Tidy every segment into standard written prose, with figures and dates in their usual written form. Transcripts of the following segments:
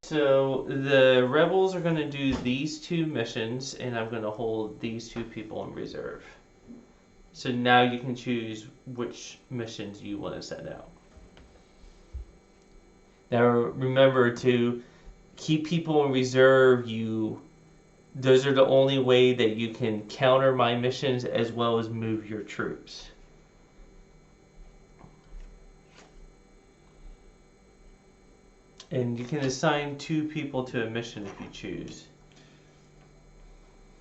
So the rebels are going to do these 2 missions, and I'm going to hold these 2 people in reserve. So now you can choose which missions you want to send out. Now remember to keep people in reserve. Those are the only way that you can counter my missions as well as move your troops. And you can assign 2 people to a mission if you choose.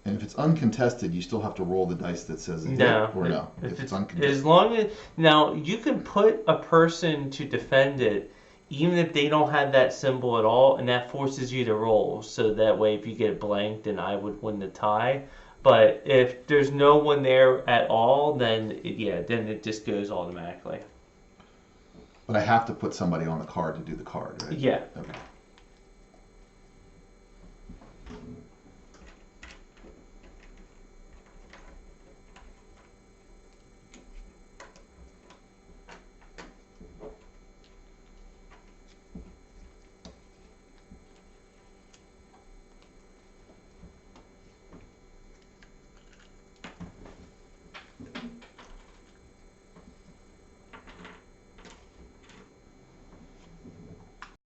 And if it's uncontested, you still have to roll the dice that says it No, hit, or no? If it's uncontested. As long as now you can put a person to defend it, even if they don't have that symbol at all, and that forces you to roll. So that way, if you get blanked, then I would win the tie. But if there's no one there at all, then it just goes automatically. But I have to put somebody on the card to do the card, right? Yeah. Okay.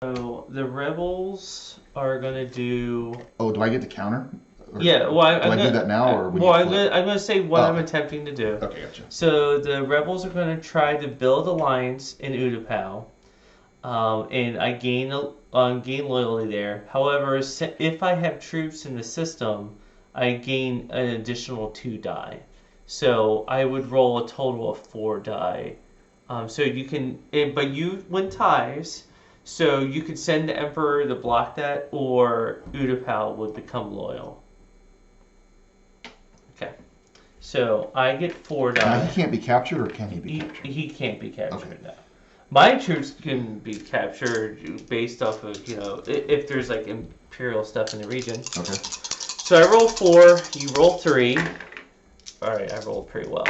So the rebels are gonna do. Oh, do I get to counter? Or Yeah, well, do I do that now, or I'm gonna say what I'm attempting to do. Okay, gotcha. So the rebels are gonna try to build alliance in Utapau, and I gain loyalty there. However, if I have troops in the system, I gain an additional 2 die. So I would roll a total of 4 die. So you can, but you win ties. So you could send the Emperor to block that, or Utapau would become loyal. Okay. So I get 4 die. Now, he can't be captured, or can he be captured? He can't be captured. Okay. No. My troops can be captured based off of, if there's like Imperial stuff in the region. Okay. So I roll 4, you roll 3. Alright, I rolled pretty well.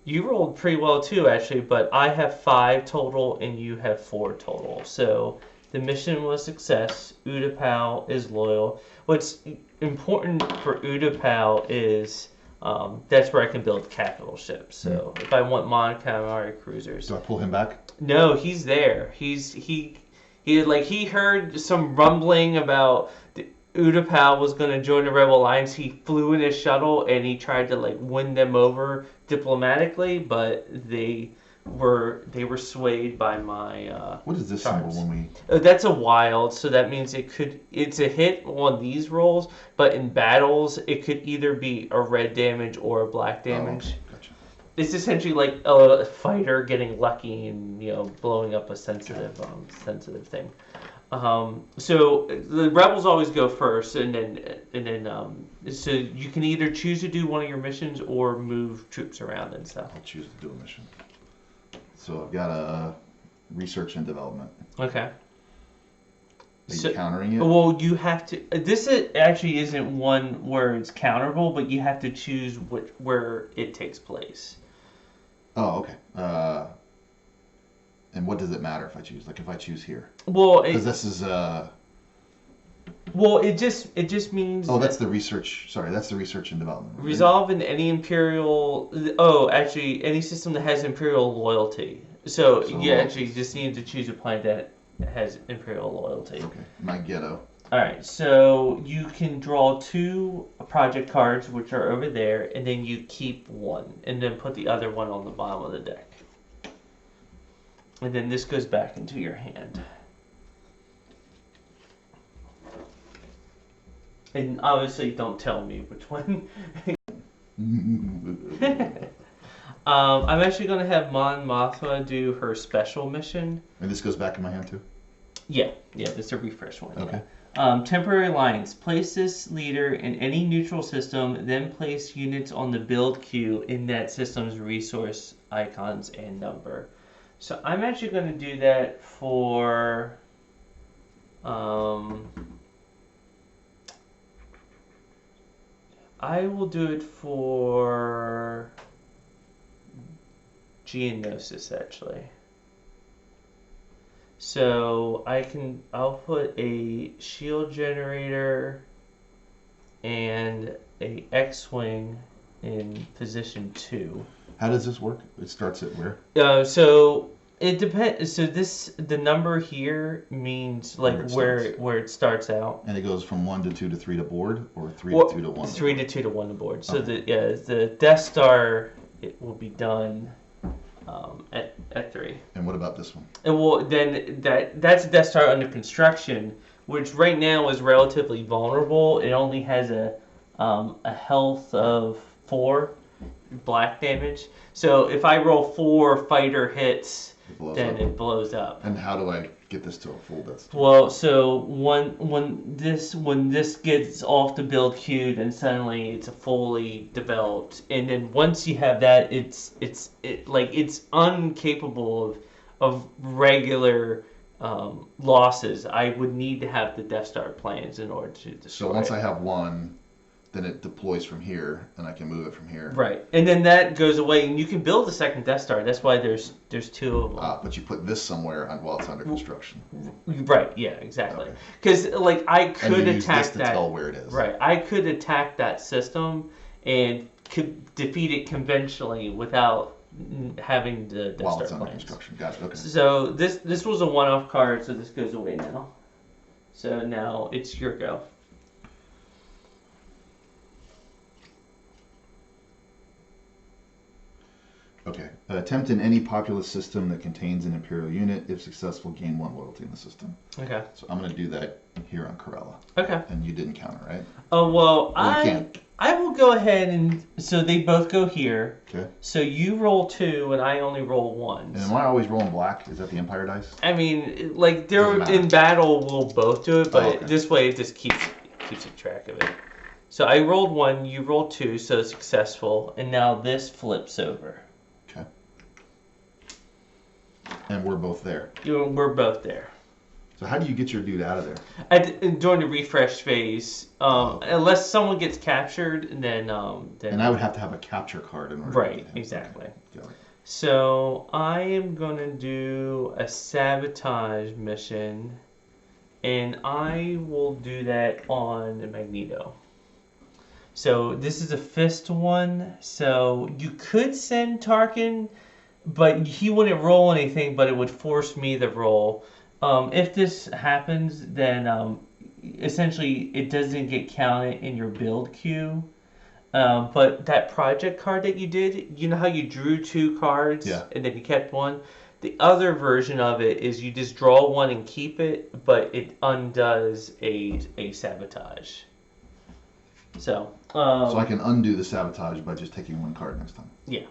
You rolled pretty well too, actually, but I have 5 total and you have 4 total. So the mission was a success. Utapau is loyal. What's important for Utapau is that's where I can build capital ships. So if I want Mon Calamari cruisers. Do I pull him back? No, he's there. He heard some rumbling about Utapau was going to join the Rebel Alliance. He flew in his shuttle and he tried to win them over diplomatically, but they were swayed by my what is this charms. symbol when we That's a wild, so that means it's a hit on these rolls, but in battles it could either be a red damage or a black damage. Oh, okay. Gotcha. It's essentially like a fighter getting lucky and blowing up a sensitive thing. So the rebels always go first, and then so you can either choose to do one of your missions or move troops around and stuff. I'll choose to do a mission. So I've got a research and development. Okay. Are you countering it? Well, you have to. This actually isn't one where it's counterable, but you have to choose where it takes place. Oh, okay. And what does it matter if I choose? Like if I choose here? Well, because this is. Well, it just means. Oh, that's the research. Sorry, that's the research and development. Right? Resolve in any Imperial. Oh, actually, any system that has Imperial loyalty. So you actually just need to choose a planet that has Imperial loyalty. Okay, my ghetto. All right, so you can draw 2 project cards, which are over there, and then you keep one, and then put the other one on the bottom of the deck. And then this goes back into your hand. And obviously, don't tell me which one. I'm actually going to have Mon Mothma do her special mission. And this goes back in my hand too? Yeah, this is a refresh one. Okay. Yeah. Temporary alliance. Place this leader in any neutral system, then place units on the build queue in that system's resource icons and number. So I'm actually going to do that for I will do it for Geonosis, actually. So I'll put a shield generator and a X-wing in position 2. How does this work? It starts at where? So it depends. So the number here means like where it starts out. And it goes from 1 to 2 to 3 to board, or 3 Well, to 2 to 1. 3 to 2 to 1 to board. So Okay. the Death Star, it will be done at 3. And what about this one? And well, then that's a Death Star under construction, which right now is relatively vulnerable. It only has a health of 4 black damage. So if I roll 4 fighter hits, then it blows up. And how do I get this to a full Death Star? Well, so when this gets off the build queue, then suddenly it's a fully developed, and then once you have that, it's incapable of regular losses. I would need to have the Death Star plans in order to destroy So once it. I have one, then it deploys from here, and I can move it from here. Right, and then that goes away, and you can build a second Death Star. That's why there's 2 of them. But you put this somewhere while it's under construction. Right, yeah, exactly. Okay. Because I could and you use attack this to that. tell where it is. Right, I could attack that system and could defeat it conventionally without having the Death While Star it's under plans. construction. Gotcha. Okay. So this was a one-off card, so this goes away now. So now it's your go. Okay. Attempt in any populous system that contains an Imperial unit. If successful, gain 1 loyalty in the system. Okay. So I'm going to do that here on Corellia. Okay. And you didn't counter, right? Oh well, Well, you can't. I will go ahead and so they both go here. Okay. So you roll 2 and I only roll 1. And am I always rolling black? Is that the Empire dice? I mean, like they're Doesn't matter. in battle, we'll both do it, but okay. this way it just keeps a track of it. So I rolled 1, you rolled 2, so successful, and now this flips over. Okay. And we're both there. We're both there. So how do you get your dude out of there? During the refresh phase, unless someone gets captured, then And I would have to have a capture card in order to right, get him. exactly. Got it. So I am gonna do a sabotage mission, and I will do that on Magneto. So this is a fist one. So you could send Tarkin, but he wouldn't roll anything, but it would force me to roll. If this happens, then essentially it doesn't get counted in your build queue. But that project card that you did, you know how you drew 2 cards and then you kept 1? The other version of it is you just draw 1 and keep it, but it undoes a sabotage. So I can undo the sabotage by just taking 1 card next time. Yeah.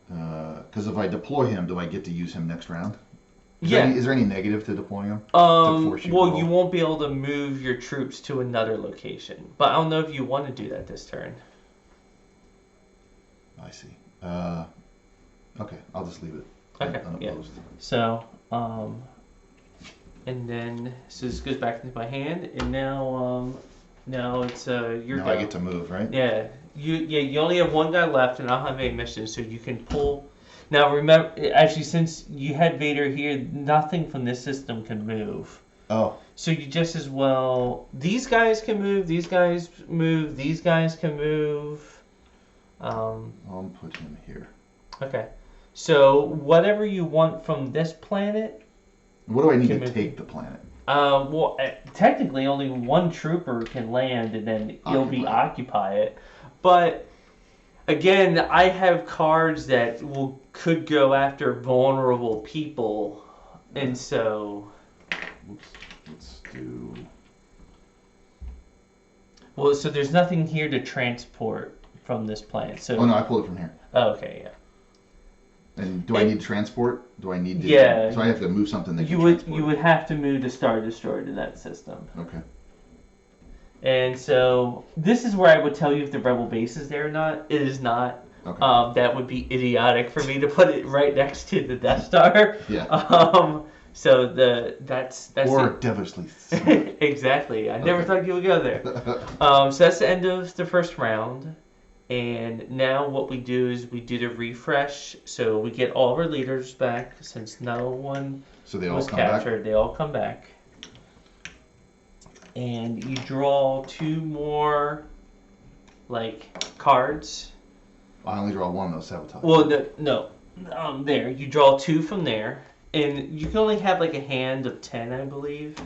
Because if I deploy him, do I get to use him next round? Yeah. Is there any negative to deploying him? Well, you won't be able to move your troops to another location. But I don't know if you want to do that this turn. I see. Okay, I'll just leave it. Okay, Unopposed. yeah. So, and then, so this goes back into my hand, and now it's your Now go. I get to move, right? Yeah. You only have 1 guy left, and I'll have a mission, so you can pull. Now remember, actually, since you had Vader here, nothing from this system can move. Oh. So you just as well. These guys can move. These guys move. These guys can move. I'll put him here. Okay. So whatever you want from this planet. What do I need to take the planet? Well, technically only 1 trooper can land, and then he'll occupy it. But again, I have cards that could go after vulnerable people, and so. Let's do. Well, so there's nothing here to transport from this planet. So. Oh no, I pulled it from here. Oh, okay, yeah. And do I need transport? Do I need to? Yeah. So I have to move something that you would have to move the Star Destroyer to that system. Okay. And so this is where I would tell you if the Rebel base is there or not. It is not. Okay. That would be idiotic for me to put it right next to the Death Star. Yeah. So that's or it. devilishly. Exactly. I never thought you would go there. So that's the end of the first round. And now what we do is we do the refresh. So we get all of our leaders back since no one So they all was come back? captured. They all come back. And you draw 2 more, like, cards. I only draw one, though, sabotage. Well, no. There. You draw 2 from there. And you can only have, like, a hand of 10, I believe.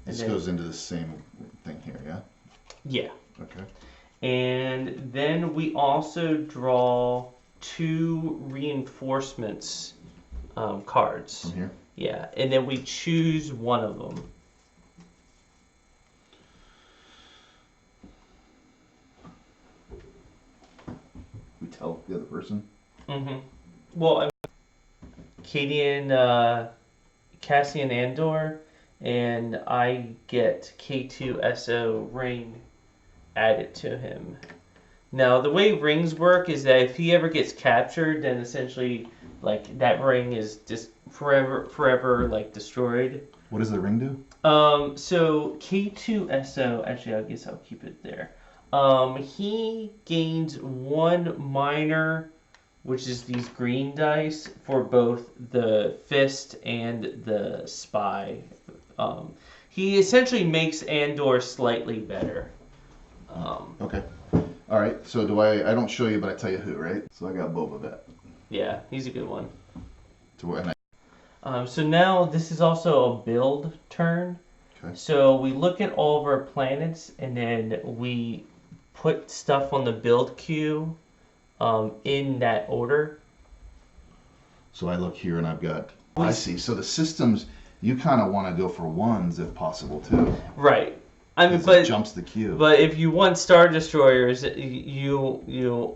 This goes into the same thing here, yeah? Yeah. Okay. And then we also draw 2 reinforcements cards. From here? Yeah. And then we choose one of them. We tell the other person? Mm-hmm. Well, Cassian Andor, and I get K2SO ring added to him. Now, the way rings work is that if he ever gets captured, then essentially, like, that ring is just forever, like, destroyed. What does the ring do? So K2SO, actually, I guess I'll keep it there. He gains 1 minor, which is these green dice, for both the fist and the spy. He essentially makes Andor slightly better. Okay. All right. So do I don't show you, but I tell you who, right? So I got Boba Fett. Yeah, he's a good one. And so now this is also a build turn. Okay. So we look at all of our planets, and then we put stuff on the build queue in that order. So I look here and I've got... I see. So the systems, you kind of want to go for 1s if possible, too. Right. I mean, It jumps the queue. But if you want Star Destroyers, you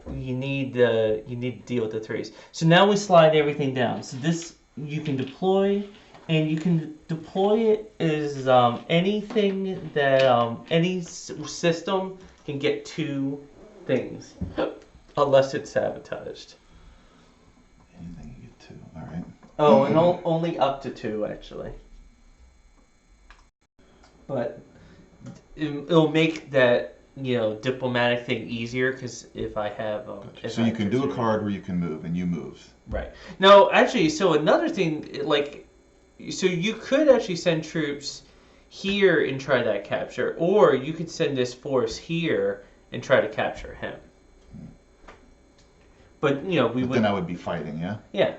need to deal with the 3s. So now we slide everything down. So this you can deploy, and you can deploy it as anything that any system can get 2 things, unless it's sabotaged. Anything you get 2. All right. Oh, and only up to 2 actually. But it'll make that diplomatic thing easier, because if I have so you can do a card where you can move, and you move. Right. No, actually, so another thing, like, so you could actually send troops here and try that capture, or you could send this force here and try to capture him. But Then I would be fighting, yeah. Yeah.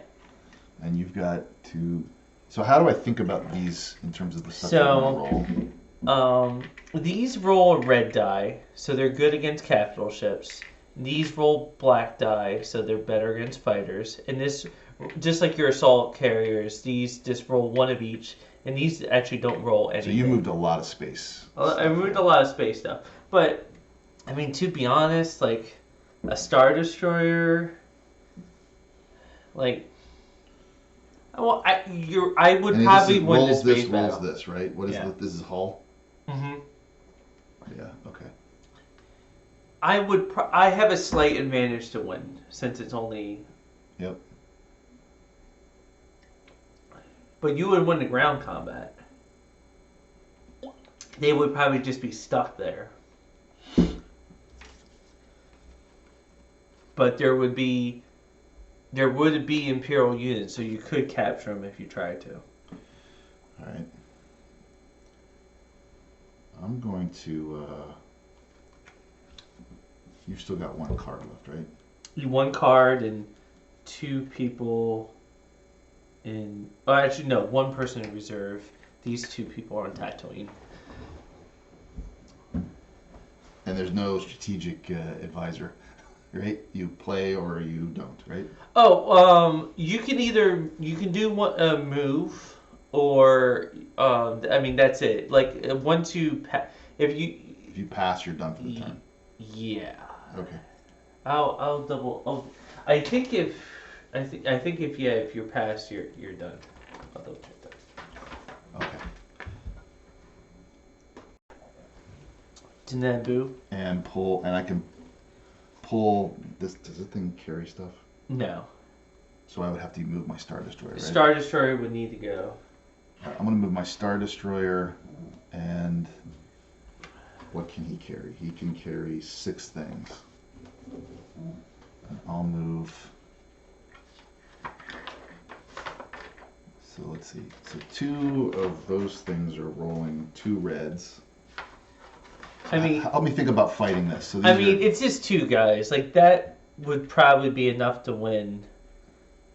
And you've got to. So how do I think about these in terms of the stuff that I'm gonna roll? These roll a red die, so they're good against capital ships. These roll black die, so they're better against fighters. And this, just like your assault carriers, these just roll 1 of each, and these actually don't roll anything. So you moved a lot of space. I moved a lot of space stuff, but I mean, to be honest, like a Star Destroyer, like. Well, I would and probably win this space rolls battle. this, right? What is this? Is hull? Mm-hmm. Yeah. Okay. I have a slight advantage to win, since it's only. Yep. But you would win the ground combat. They would probably just be stuck there. But there would be Imperial units, so you could capture them if you tried to. All right. I'm going to. You've still got 1 card left, right? 1 card and 2 people in. Oh, actually, no. 1 person in reserve. These 2 people are on Tatooine. And there's no strategic advisor, right? You play or you don't, right? Oh, you can do a move, or I mean that's it. Like once you if you pass, you're done for the turn. Yeah. Okay. I'll double. I think if you pass, you're done. I'll double check that. Okay. Naboo. And pull, and I can pull this. Does this thing carry stuff? No. So I would have to move my Star Destroyer, right? Star Destroyer would need to go. Right, I'm going to move my Star Destroyer, and what can he carry? He can carry 6 things. And I'll move. So So let's see. So 2 of those things are rolling 2 reds. I mean, help me think about fighting this. So I mean, it's just 2 guys. Like that would probably be enough to win.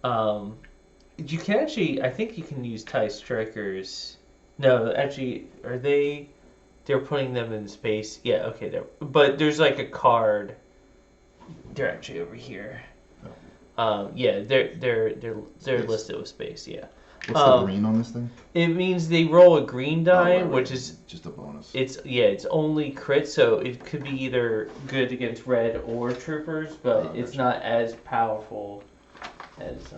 You can actually, I think you can use TIE Strikers. No, actually, are they? They're putting them in space. Yeah, okay. But there's like a card. They're actually over here. Yeah, they're listed with space. Yeah. What's the green on this thing? It means they roll a green die, right. which is just a bonus. It's only crit, so it could be either good against red or troopers, but it's not as powerful as.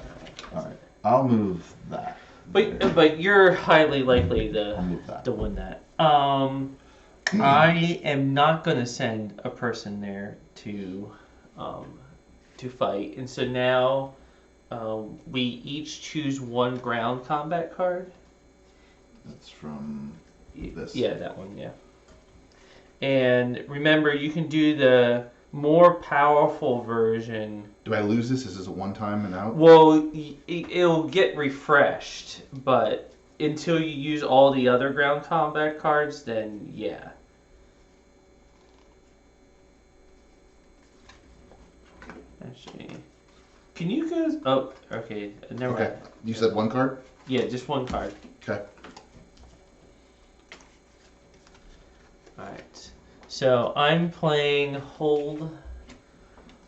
All right, I'll move that. But you're highly likely to win that. I am not going to send a person there to fight, and so now. We each choose 1 ground combat card. That's from this. Yeah, that one, yeah. And remember, you can do the more powerful version. Do I lose this? Is this a one-time and out? Well, it'll get refreshed, but until you use all the other ground combat cards, then yeah. Actually... Can you guys... Oh, okay. Never mind. You said 1 card? Yeah, just 1 card. Okay. Alright. So, I'm playing Hold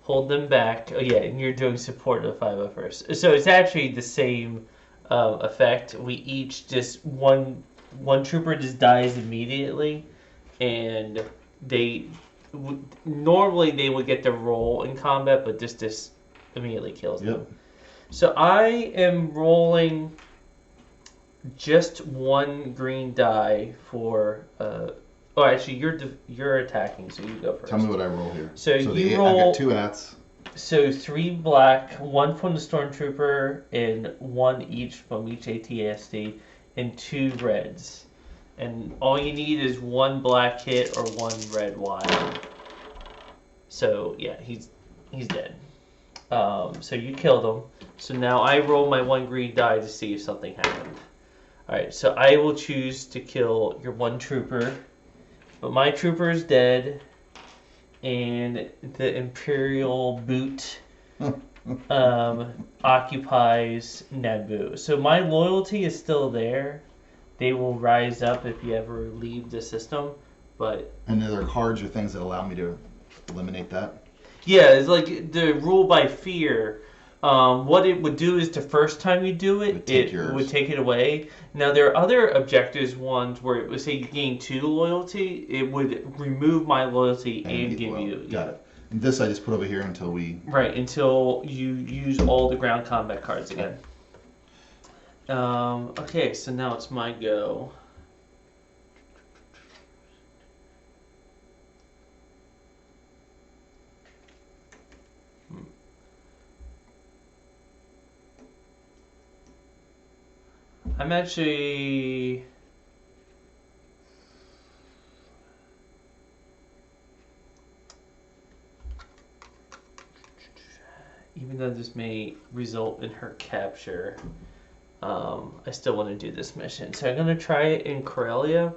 Them Back. Oh, yeah, and you're doing Support of 501st. So, it's actually the same effect. We each just... One trooper just dies immediately, and they... Normally, they would get to roll in combat, but this immediately kills them. So I am rolling just 1 green die for. Oh, actually, you're attacking, so you go first. Tell me what I roll here. So you roll. I got 2 ats. So 3 black, 1 from the stormtrooper, and 1 each from each ATSD, and 2 reds. And all you need is 1 black hit or 1 red wild. So yeah, he's dead. So you killed him. So now I roll my 1 green die to see if something happened. Alright, so I will choose to kill your 1 trooper. But my trooper is dead. And the Imperial boot occupies Naboo. So my loyalty is still there. They will rise up if you ever leave the system. And are there cards or things that allow me to eliminate that? Yeah, it's like the rule by fear. What it would do is the first time you do it, it would take it away. Now, there are other objectives ones where it would say you gain 2 loyalty. It would remove my loyalty and give you... Got it. And this I just put over here until we... Right, until you use all the ground combat cards again. Okay, so now it's my go. I'm actually... Even though this may result in her capture, I still want to do this mission. So I'm going to try it in Corellia.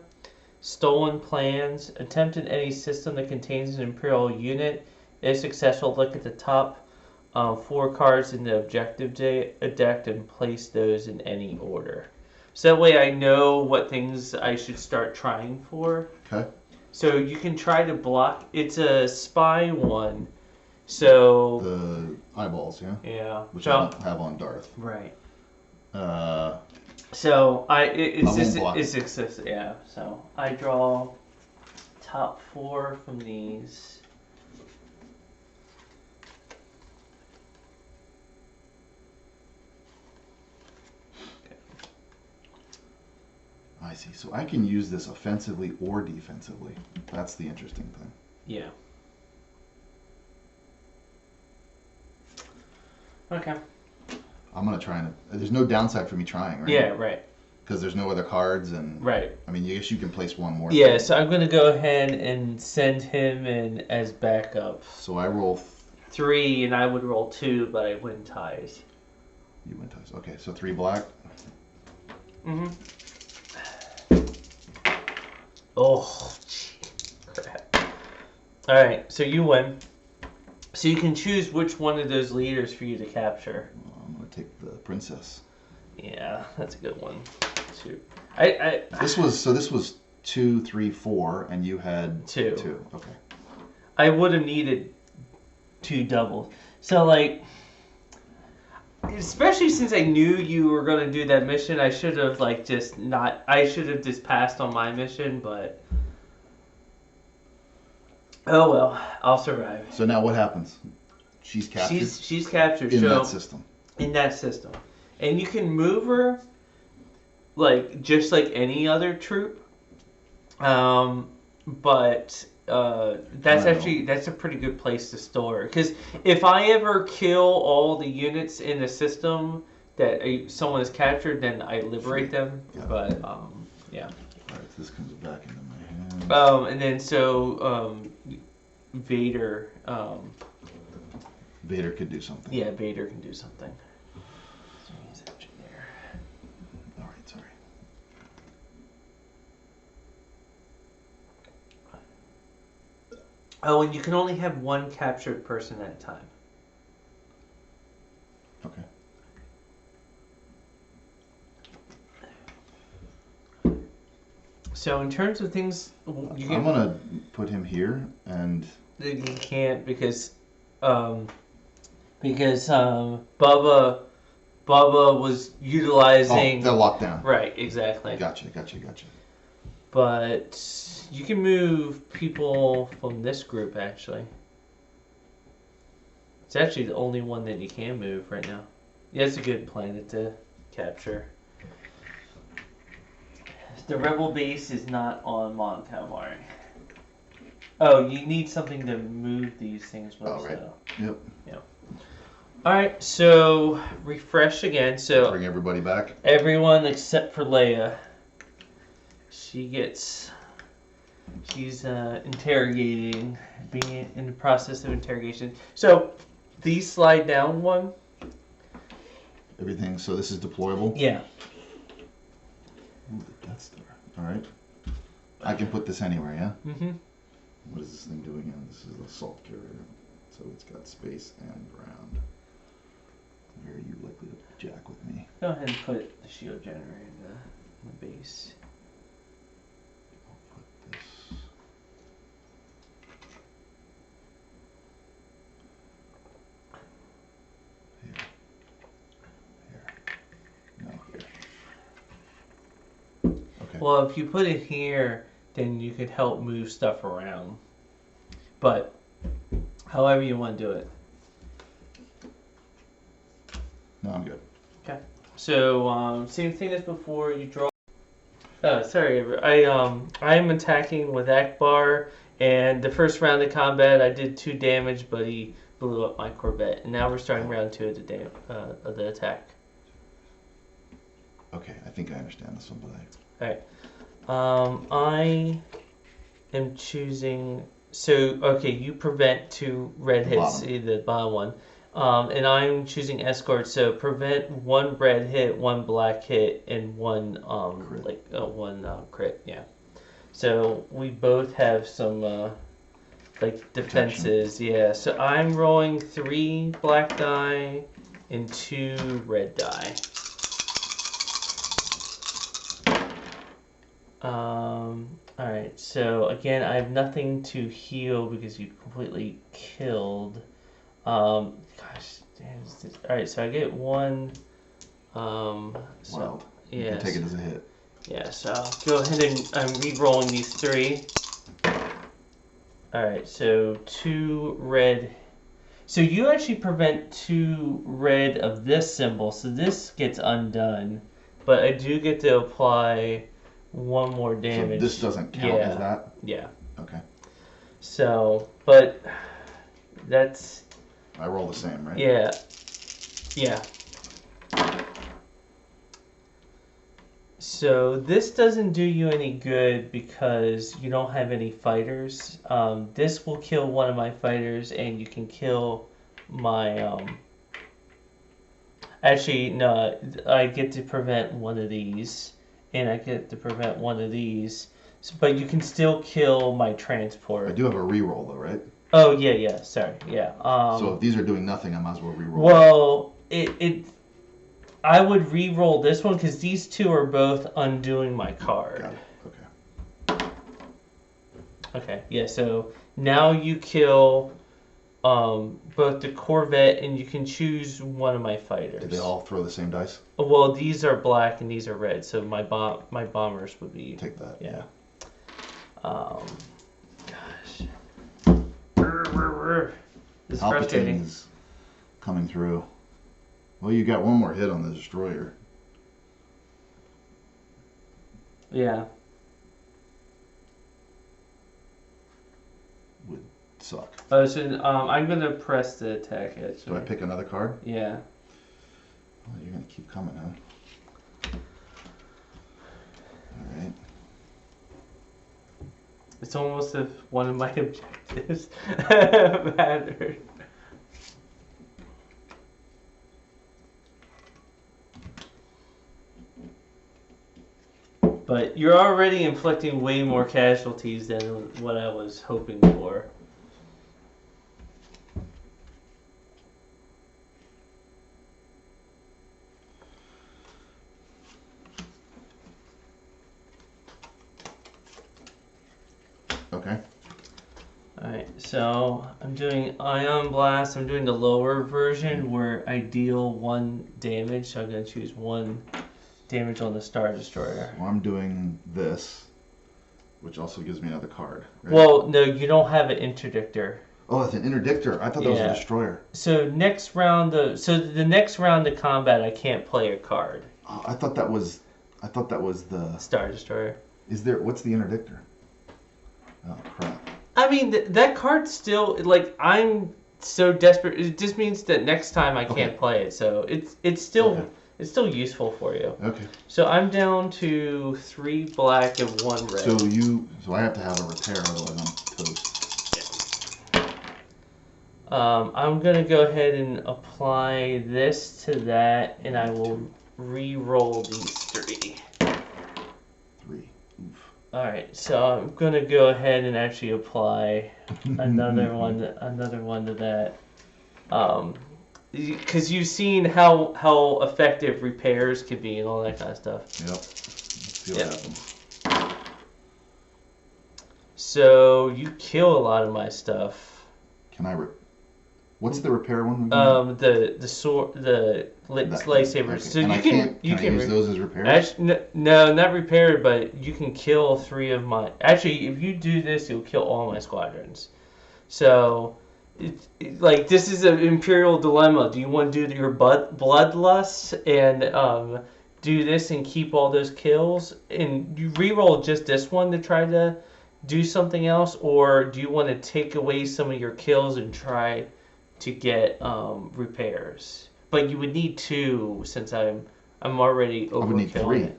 Stolen plans. Attempt in any system that contains an Imperial unit. If successful, look at the top 4 cards in the objective deck and place those in any order. So that way I know what things I should start trying for. Okay. So you can try to block. It's a spy one. So the eyeballs, yeah. Yeah. Which I don't have on Darth. Right. So it's yeah. So I draw top 4 from these. I see. So I can use this offensively or defensively. That's the interesting thing. Yeah. Okay. I'm gonna try and. There's no downside for me trying, right? Yeah, right. Because there's no other cards and. Right. I mean, I guess you can place 1 more. Yeah, so I'm gonna go ahead and send him in as backup. So I roll 3, and I would roll 2, but I win ties. You win ties. Okay, so 3 black. Oh, crap. Alright, so you win. So you can choose which one of those leaders for you to capture. Well, I'm gonna take the princess. Yeah, that's a good one. Two. This was 2, 3, 4, and you had two. Okay. I would have needed 2 doubles. So like, especially since I knew you were gonna do that mission, I should have like just not. I should have just passed on my mission, but oh well, I'll survive. So now what happens? She's captured. She's captured in that system. In that system, and you can move her like just like any other troop. But that's a pretty good place to store, because if I ever kill all the units in the system that someone has captured, then I liberate them. Yeah. But yeah. All right, so this comes back into my hand. And then so Vader. Vader could do something. Yeah, Vader can do something. So he's actually there. All right, sorry. Oh, and you can only have one captured person at a time. Okay. So in terms of things, I'm gonna put him here, and you can't because Bubba was utilizing. Oh, they're locked down. Right, exactly. Gotcha. But you can move people from this group, actually. It's actually the only one that you can move right now. Yeah, it's a good planet to capture. The rebel base is not on Mon Calamari. Oh, you need something to move these things with. Oh, right. So. Yep. Alright, so refresh again. So bring everybody back. Everyone except for Leia. She's interrogating, being in the process of interrogation. So these slide down one. Everything. So this is deployable. Yeah. Ooh, the Death Star. All right. I can put this anywhere, yeah. Mhm. What is this thing doing? Again? This is the assault carrier. So it's got space and ground. Where are you likely to jack with me? Go ahead and put the shield generator in the base. I'll put this. Here. No, here. Okay. Well, if you put it here, then you could help move stuff around. But however you want to do it. No, I'm good. Okay. So same thing as before. You draw. Sorry, I'm attacking with Akbar, and the first round of combat I did 2 damage, but he blew up my Corvette. And now we're starting round 2 of the attack. Okay, I think I understand this one, but Alright. I am choosing. So okay, you prevent 2 red hits, the bottom one. And I'm choosing escort, so prevent 1 red hit, 1 black hit, and 1 crit. Crit. Yeah. So we both have some defenses. Protection. Yeah. So I'm rolling 3 black die and 2 red die. All right. So again, I have nothing to heal because you completely killed. Gosh, damn. Alright, so I get 1. wild. Yeah. You can take it as a hit. Yeah, so I'll go ahead and I'm re-rolling these 3. Alright, so 2 red. So you actually prevent 2 red of this symbol, so this gets undone. But I do get to apply 1 more damage. So this doesn't count as that? Yeah. Okay. So, but that's. I roll the same, right? Yeah. Yeah. So this doesn't do you any good because you don't have any fighters. This will kill one of my fighters, and you can kill my. Actually, no. I get to prevent one of these, and I get to prevent one of these. But you can still kill my transport. I do have a reroll though, right? Oh yeah. Sorry, yeah. So if these are doing nothing, I might as well reroll. Well, I would re-roll this one because these two are both undoing my card. Got it. Okay. Okay, yeah, so now you kill both the Corvette and you can choose one of my fighters. Did they all throw the same dice? Well, these are black and these are red, so my bombers would be... Take that. Yeah. Gosh. This is frustrating. Palpatine's coming through. Well, you got one more hit on the destroyer. Yeah. Would suck. Oh, so I'm gonna press the attack actually. Do I pick another card? Yeah. Well, you're gonna keep coming, huh? All right. It's almost if one of my objectives mattered. But you're already inflicting way more casualties than what I was hoping for. Okay. Alright, so I'm doing Ion Blast. I'm doing the lower version where I deal 1 damage. So I'm going to choose 1 damage on the Star Destroyer. Well, I'm doing this, which also gives me another card. Right? Well, no, you don't have an interdictor. Oh, it's an interdictor. I thought that was a destroyer. So the next round of combat, I can't play a card. Oh, I thought that was the Star Destroyer. What's the interdictor? Oh crap. I mean, that card still, like, I'm so desperate. It just means that next time I can't play it. So it's still useful for you. Okay. So I'm down to 3 black and 1 red. So I have to have a repair, otherwise I'm toast. I'm gonna go ahead and apply this to that, and I will re-roll these 3. 3. Oof. All right, so I'm gonna go ahead and actually apply another one to that, because you've seen how effective repairs can be and all that kind of stuff. Yep. Let's see what happens. So you kill a lot of my stuff. Can I? What's the repair one? The sword, the lightsabers. Okay. So and you can use those as repairs. Actually, no, not repaired, but you can kill 3 of my. Actually, if you do this, you'll kill all my squadrons. So, like, this is an Imperial dilemma. Do you want to do your bloodlust and do this and keep all those kills, and you reroll just this one to try to do something else, or do you want to take away some of your kills and try to get repairs? But you would need 2 since I'm already overkilling. I would need 3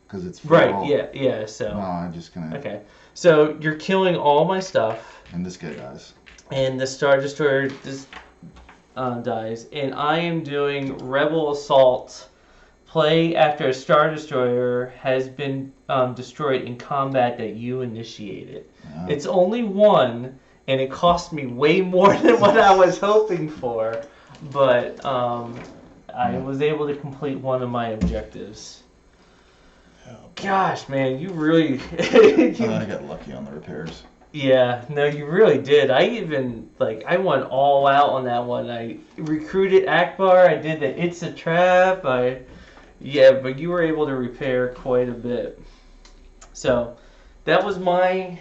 because it's right. all. Yeah. So. No, I'm just gonna. Okay. So you're killing all my stuff. And this guy dies. And the Star Destroyer dies, and I am doing Rebel Assault. Play after a Star Destroyer has been destroyed in combat that you initiated. Yeah. It's only 1, and it cost me way more than what I was hoping for. But I was able to complete one of my objectives. Oh, gosh, man, you really... I got lucky on the repairs. Yeah, no, you really did. I went all out on that one. I recruited Akbar. I did the It's a Trap. Yeah, but you were able to repair quite a bit. So that was my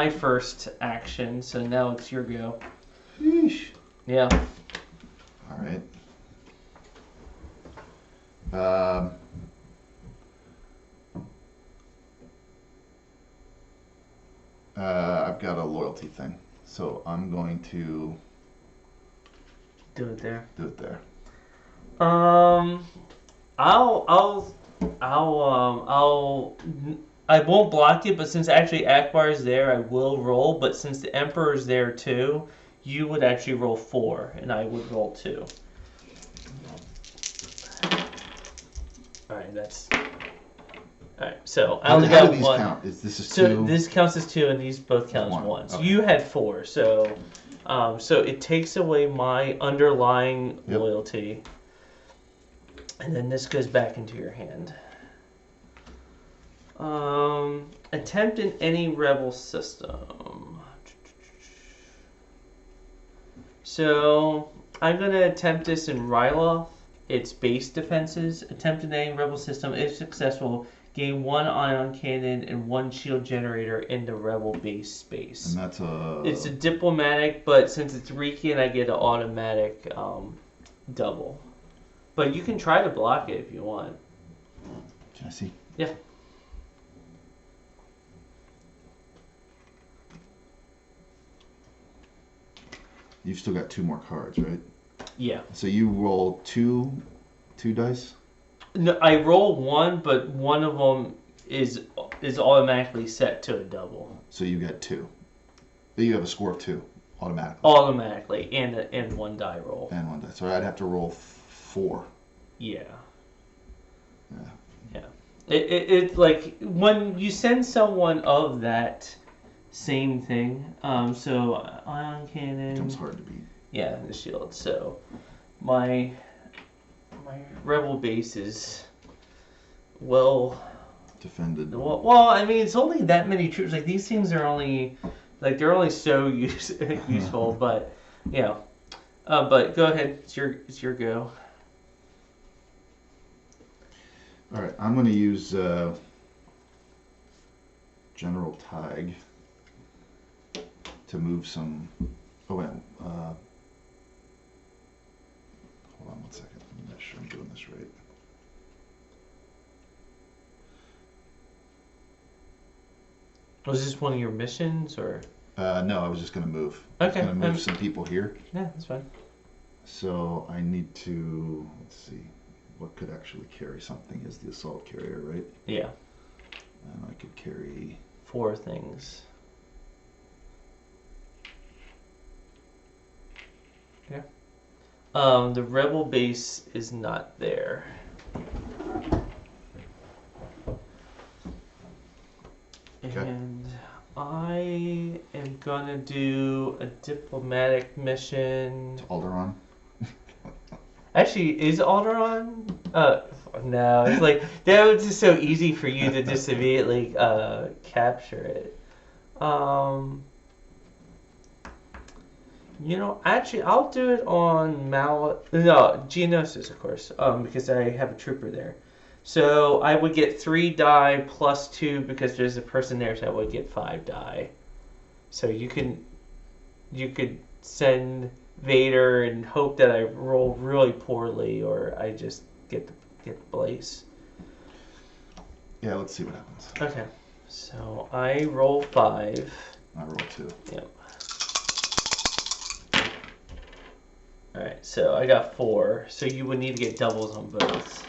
first action. So now it's your go. Sheesh. Yeah. All right. I've got a loyalty thing, so I'm going to Do it there. do it there. I won't block it, but since actually Akbar is there, I will roll. But since the Emperor is there too, you would actually roll 4, and I would roll 2. Alright, that's... Alright, so I How only do got these one. count? This is So 2? this counts as 2 and these both count as 1. So Okay. you had 4, so it takes away my underlying Yep. loyalty. And then this goes back into your hand. Attempt in any rebel system. So I'm gonna attempt this in Ryloth. It's base defenses. Attempt in any rebel system. If successful, gain 1 ion cannon and 1 shield generator in the rebel base space. And that's a... It's a diplomatic, but since it's Reiki, I get an automatic double. But you can try to block it if you want. Can I see? Yeah. You've still got 2 more cards, right? Yeah. So you roll two dice? No, I roll 1, but one of them is automatically set to a double. So you get 2. You have a score of 2 automatically. Automatically, and 1 die roll. And 1 die. So I'd have to roll 4. Yeah. Yeah. Yeah. It like when you send someone of that same thing. So ion cannon. Becomes hard to beat. Yeah, the shield. So my rebel base is well Defended. Well, I mean, it's only that many troops. Like these things are only like they're only so useful. But you know, but go ahead. It's your go. All right, I'm going to use General Tig to move some. Oh wait, hold on 1 second. Let me make sure I'm doing this right. Was this one of your missions or? No, I was just going to move. Okay. I was going to move some people here. Yeah, that's fine. So I need to, let's see, what could actually carry something is the assault carrier, right? Yeah. And I could carry 4 things. Yeah. The rebel base is not there. Okay. And I am gonna do a diplomatic mission. Alderaan. Actually, is Alderaan? No. It's like that was just so easy for you to just immediately capture it. You know, actually, I'll do it on Geonosis, of course, because I have a trooper there. So I would get 3 die plus 2 because there's a person there, so I would get 5 die. So you could send Vader and hope that I roll really poorly, or I just get the Blaze. Yeah, let's see what happens. Okay, so I roll 5. I roll 2. Yep. Alright, so I got 4, so you would need to get doubles on both.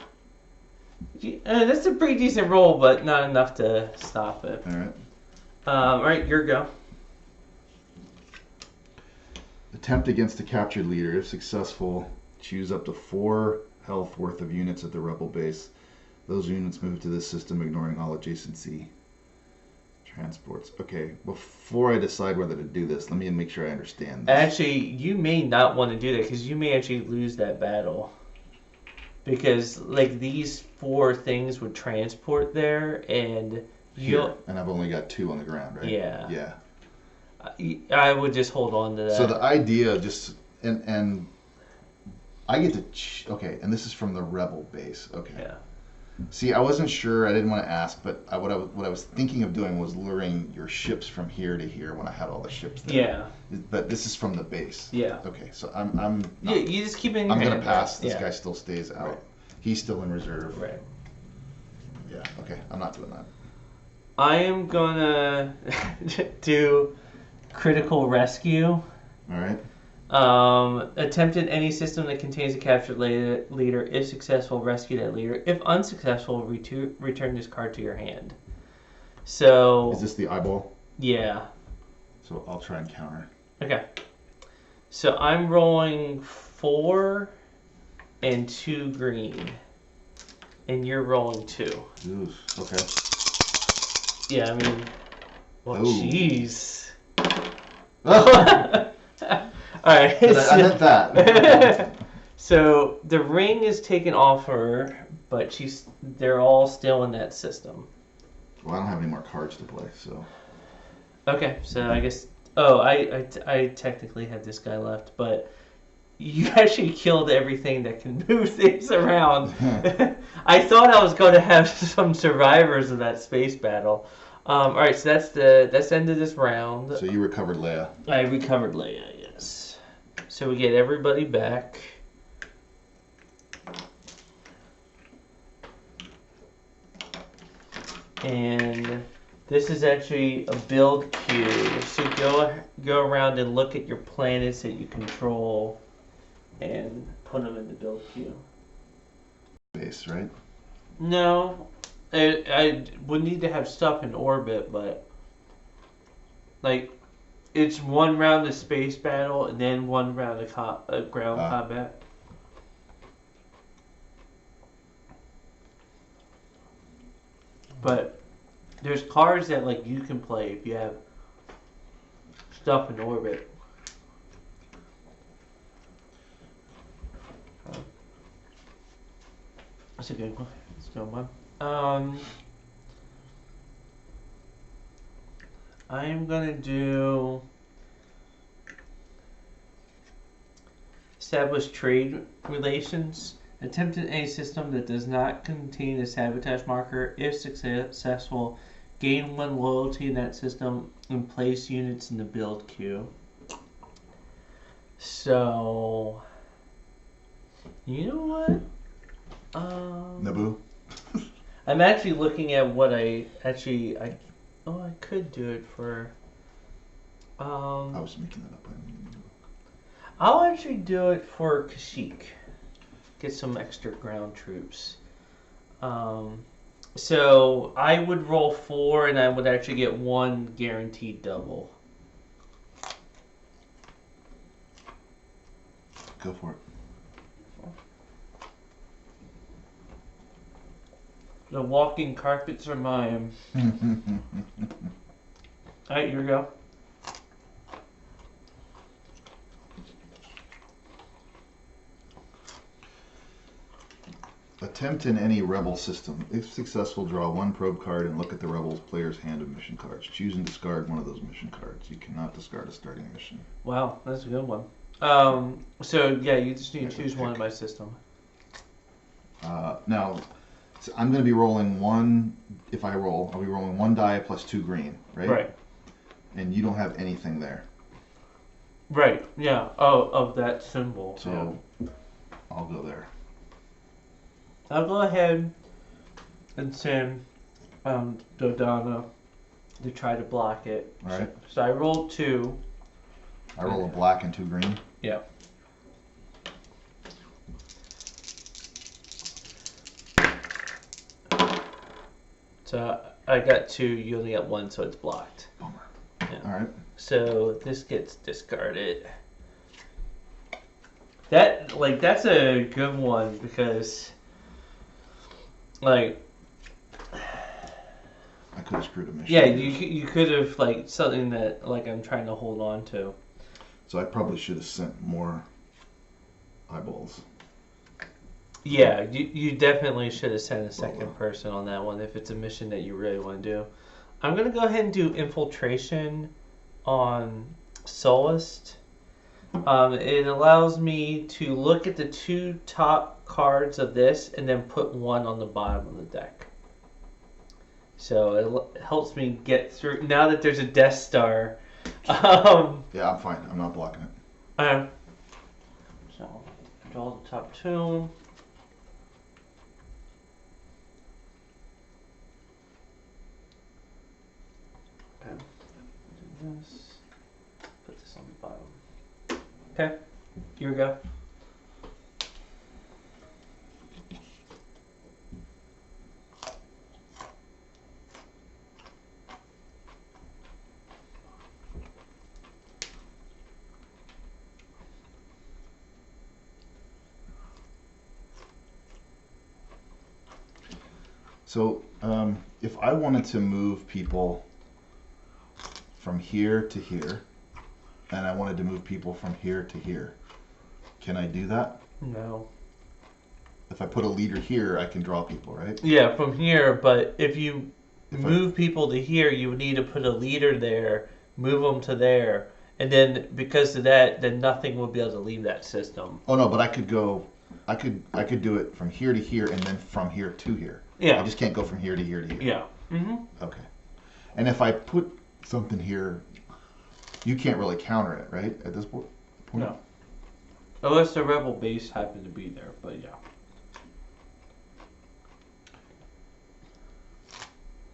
That's a pretty decent roll, but not enough to stop it. Alright. Alright, your go. Attempt against the captured leader. If successful, choose up to 4 health worth of units at the rebel base. Those units move to this system, ignoring all adjacency transports. Okay, before I decide whether to do this, let me make sure I understand this. Actually, you may not want to do that because you may actually lose that battle. Because like these 4 things would transport there, and Here, and I've only got 2 on the ground, right? Yeah. Yeah. I would just hold on to that. So the idea of just and I get to okay, and this is from the rebel base. Okay. Yeah. See, I wasn't sure. I didn't want to ask, but what I was thinking of doing was luring your ships from here to here when I had all the ships there. Yeah. But this is from the base. Yeah. Okay, so I'm not, Yeah, you just keep it in your I'm hand. gonna pass. This Yeah. guy still stays out. Right. He's still in reserve. Right. Yeah. Okay, I'm not doing that. I am gonna do critical rescue. All right. Attempt in any system that contains a captured leader. If successful, rescue that leader. If unsuccessful, return this card to your hand. So. Is this the eyeball? Yeah. So I'll try and counter. Okay. So I'm rolling 4 and 2 green. and you're rolling 2. Ooh, okay. Yeah, I mean, well, Ooh. jeez. Oh, Alright. I meant that. So the ring is taken off her, but they're all still in that system. Well, I don't have any more cards to play, so. Okay, so I guess. Oh, I technically had this guy left, but you actually killed everything that can move things around. I thought I was going to have some survivors of that space battle. All right, so that's the end of this round. So you recovered Leia. I recovered Leia, yes. So we get everybody back. And this is actually a build queue. So go around and look at your planets that you control and put them in the build queue. Base, right? No, I would need to have stuff in orbit, but like it's one round of space battle and then one round of ground combat. But there's cards that like you can play if you have stuff in orbit. That's a good one. That's a good one. I'm gonna do establish trade relations. Attempt a system that does not contain a sabotage marker. If successful, gain 1 loyalty in that system and place units in the build queue. So, you know what? Naboo? I'm actually looking at what I could do it for. I was making that up. I'll actually do it for Kashyyyk. Get some extra ground troops. So I would roll 4 and I would actually get 1 guaranteed double. Go for it. The walking carpets are mine. Alright, here we go. Attempt in any rebel system. If successful, draw 1 probe card and look at the rebel player's hand of mission cards. Choose and discard one of those mission cards. You cannot discard a starting mission. Wow, that's a good one. So yeah, you just need to choose one in my system. Now, so I'm going to be rolling 1. If I roll, I'll be rolling 1 die plus 2 green, right? Right. And you don't have anything there. Right. Yeah. Oh, of that symbol. So I'll go there. I'll go ahead and send Dodonna to try to block it. All right. So I rolled 2. I roll a black and 2 green. Yeah. So I got 2, you only got 1, so it's blocked. Bummer. Yeah. All right. So this gets discarded. That's a good one because I could have screwed a mission. Yeah, you could have something that I'm trying to hold on to. So I probably should have sent more eyeballs. Yeah, you definitely should have sent a second person on that one if it's a mission that you really want to do. I'm going to go ahead and do infiltration on Solist. It allows me to look at the 2 top cards of this and then put 1 on the bottom of the deck. So it helps me get through. Now that there's a Death Star. Yeah, I'm fine. I'm not blocking it. So draw the top 2. Okay. Do this. Put this on the bottom. Okay. Here we go. So if I wanted to move people from here to here, and I wanted to move people from here to here, can I do that? No. If I put a leader here, I can draw people, right? Yeah, from here, but if you move people to here, you would need to put a leader there, move them to there, and then because of that, then nothing will be able to leave that system. Oh no, but I could go, I could do it from here to here and then from here to here. Yeah. I just can't go from here to here to here. Yeah. Mm-hmm. Okay. And if I put something here, you can't really counter it, right? At this point? No. Unless the rebel base happened to be there, but yeah.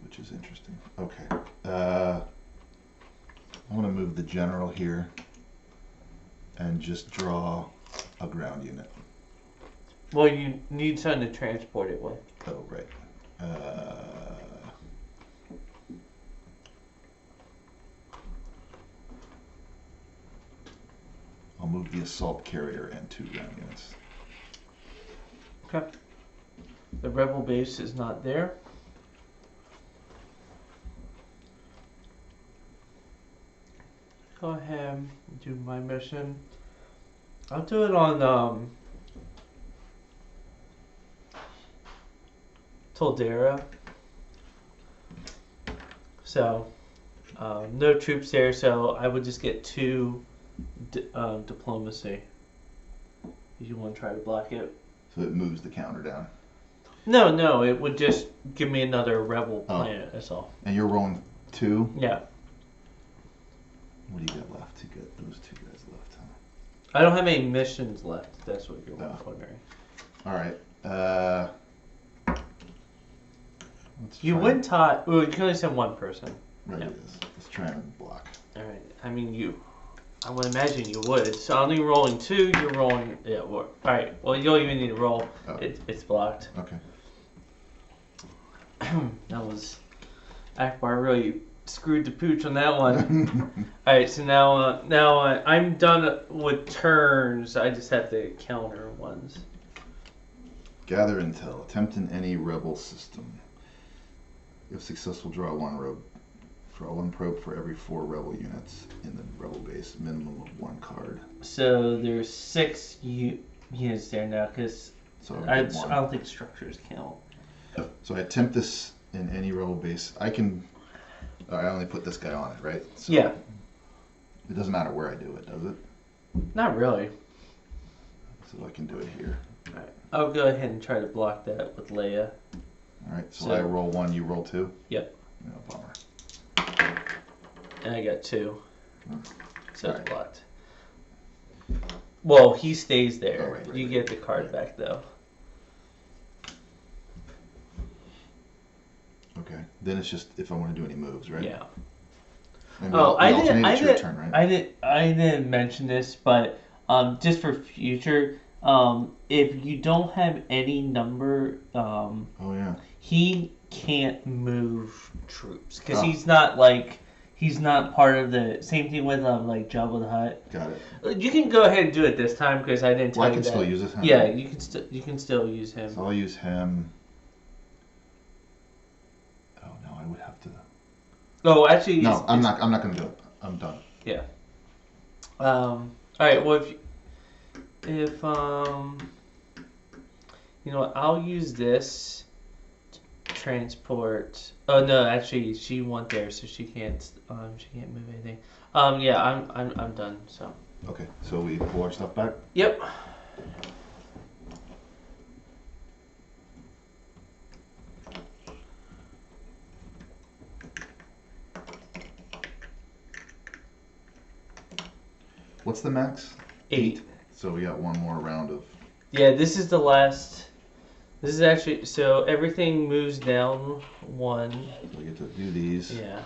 Which is interesting. Okay. I want to move the general here and just draw a ground unit. Well, you need something to transport it with. Oh, right. I'll move the assault carrier and 2 ground units. Okay. The rebel base is not there. Go ahead and do my mission. I'll do it on Toldera. So no troops there, so I would just get 2 diplomacy. You want to try to block it? So it moves the counter down. No, it would just give me another rebel planet, that's all. And you're rolling 2? Yeah. What do you got left? You got those 2 guys left, huh? I don't have any missions left, if that's what you're wondering. Alright. You wouldn't tie. Well, you can only send 1 person. Right, it is. Let's try and block. Alright, I mean, I would imagine you would. So I'm only rolling 2, you're rolling. Yeah, alright, well, you don't even need to roll. Oh. It's blocked. Okay. That was. Akbar really screwed the pooch on that one. Alright, so now I'm done with turns. I just have to counter ones. Gather intel. Attempt in any rebel system. If successful, draw 1 probe. Draw 1 probe for every 4 rebel units in the rebel base. Minimum of 1 card. So there's 6 units there now, because I don't think structures count. So I attempt this in any rebel base. I only put this guy on it, right? So yeah. It doesn't matter where I do it, does it? Not really. So I can do it here. Alright. I'll go ahead and try to block that with Leia. Alright, so I roll 1, you roll 2? Yep. No, bummer. And I got 2. So Right. it's blocked. Well, he stays there. Oh, right, you get the card back, though. Okay. Then it's just if I want to do any moves, right? Yeah. And I your turn, right? I didn't mention this, but just for future, if you don't have any number, oh yeah, he can't move troops because he's not part of the same thing with like Jabba the Hutt. Got it. You can go ahead and do it this time because I didn't tell you that. I can still use this. Yeah, you can still use him. So I'll use him. Oh no, I would have to. Oh, actually, no, I'm not going to do it. I'm done. Yeah. All right. Well, if you know what, I'll use this to transport. Oh no, actually, she went there, so she can't move anything. Yeah, I'm done. So. Okay, so we pull our stuff back. Yep. What's the max? 8. So we got 1 more round of. Yeah, this is the last. This is actually so everything moves down 1. So we get to do these. Yeah.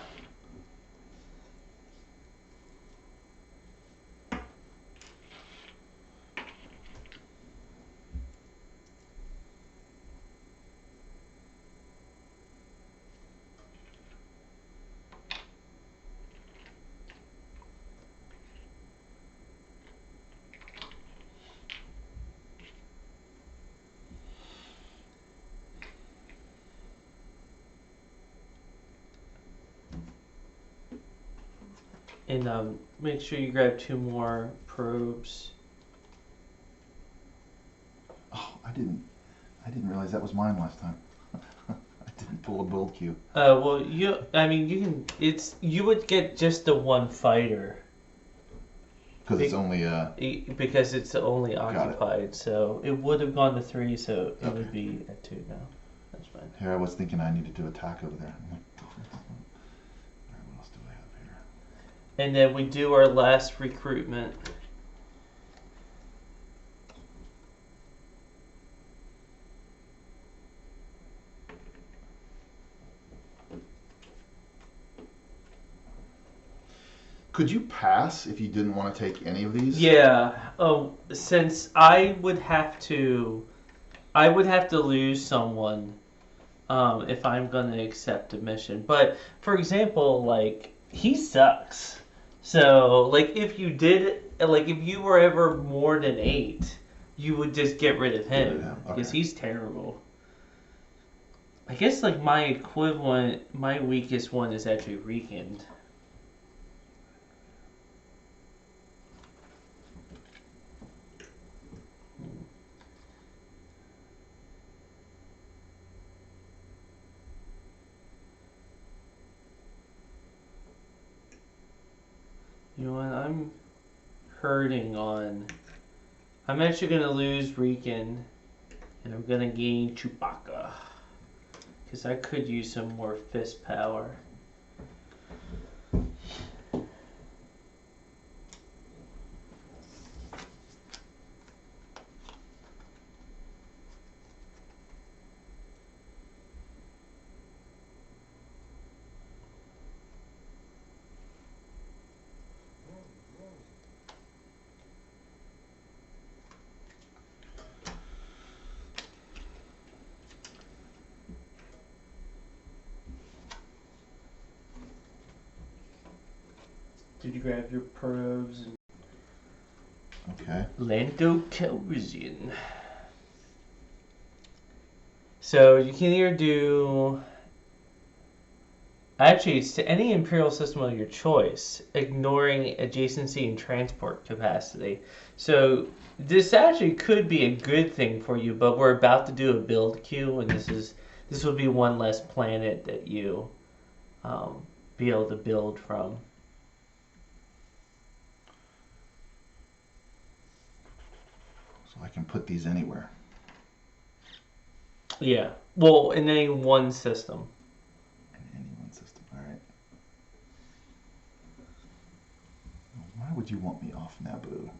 And make sure you grab 2 more probes. Oh, I didn't realize that was mine last time. I didn't pull a build queue. Well, you would get just the 1 fighter. Because it's only Because it's only Got it. occupied, so it would have gone to 3, so it would be at 2 now. That's fine. Here I was thinking I needed to attack over there. I'm like, alright, what else do I have here? And then we do our last recruitment. Could you pass if you didn't want to take any of these? Yeah. Oh, since I would have to lose someone if I'm gonna accept a mission. But for example, like he sucks. So like if you were ever more than 8, you would just get rid of him because Okay. he's terrible. I guess like my equivalent, my weakest one is actually Weekend. You know what? I'm hurting on. I'm actually gonna lose Riken, and I'm gonna gain Chewbacca, because I could use some more fist power. Did you grab your probes? Okay. Lando Calrissian. So you can either do. Actually, it's to any Imperial system of your choice, ignoring adjacency and transport capacity. So this actually could be a good thing for you, but we're about to do a build queue, and this would be one less planet that you be able to build from. So I can put these anywhere. Yeah. Well, in any one system. In any one system. Alright. Why would you want me off Naboo?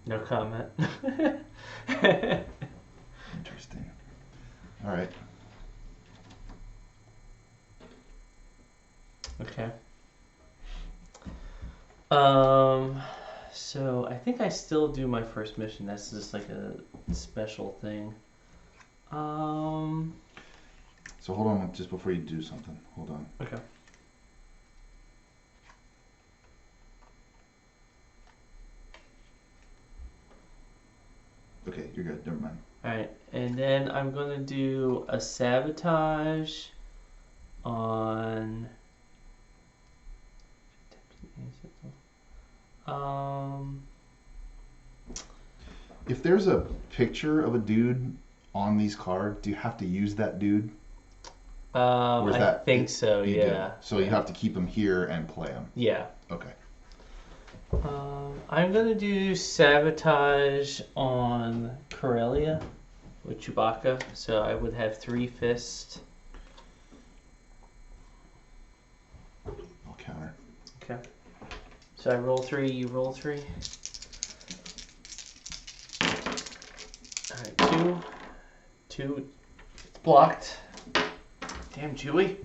No comment. Interesting. Alright. Okay. So I think I still do my first mission. That's just like a special thing. So hold on just before you do something. Hold on. Okay. Okay, you're good. Never mind. Alright, and then I'm gonna do a sabotage on If there's a picture of a dude on these cards, do you have to use that dude? Or is I that think so, you yeah. do? So you have to keep him here and play him. Yeah. Okay. I'm gonna do sabotage on Corellia with Chewbacca, so I would have 3 fists. I'll counter. Okay. So I roll 3, you roll 3. Alright, 2. 2. It's blocked. Damn, Chewie.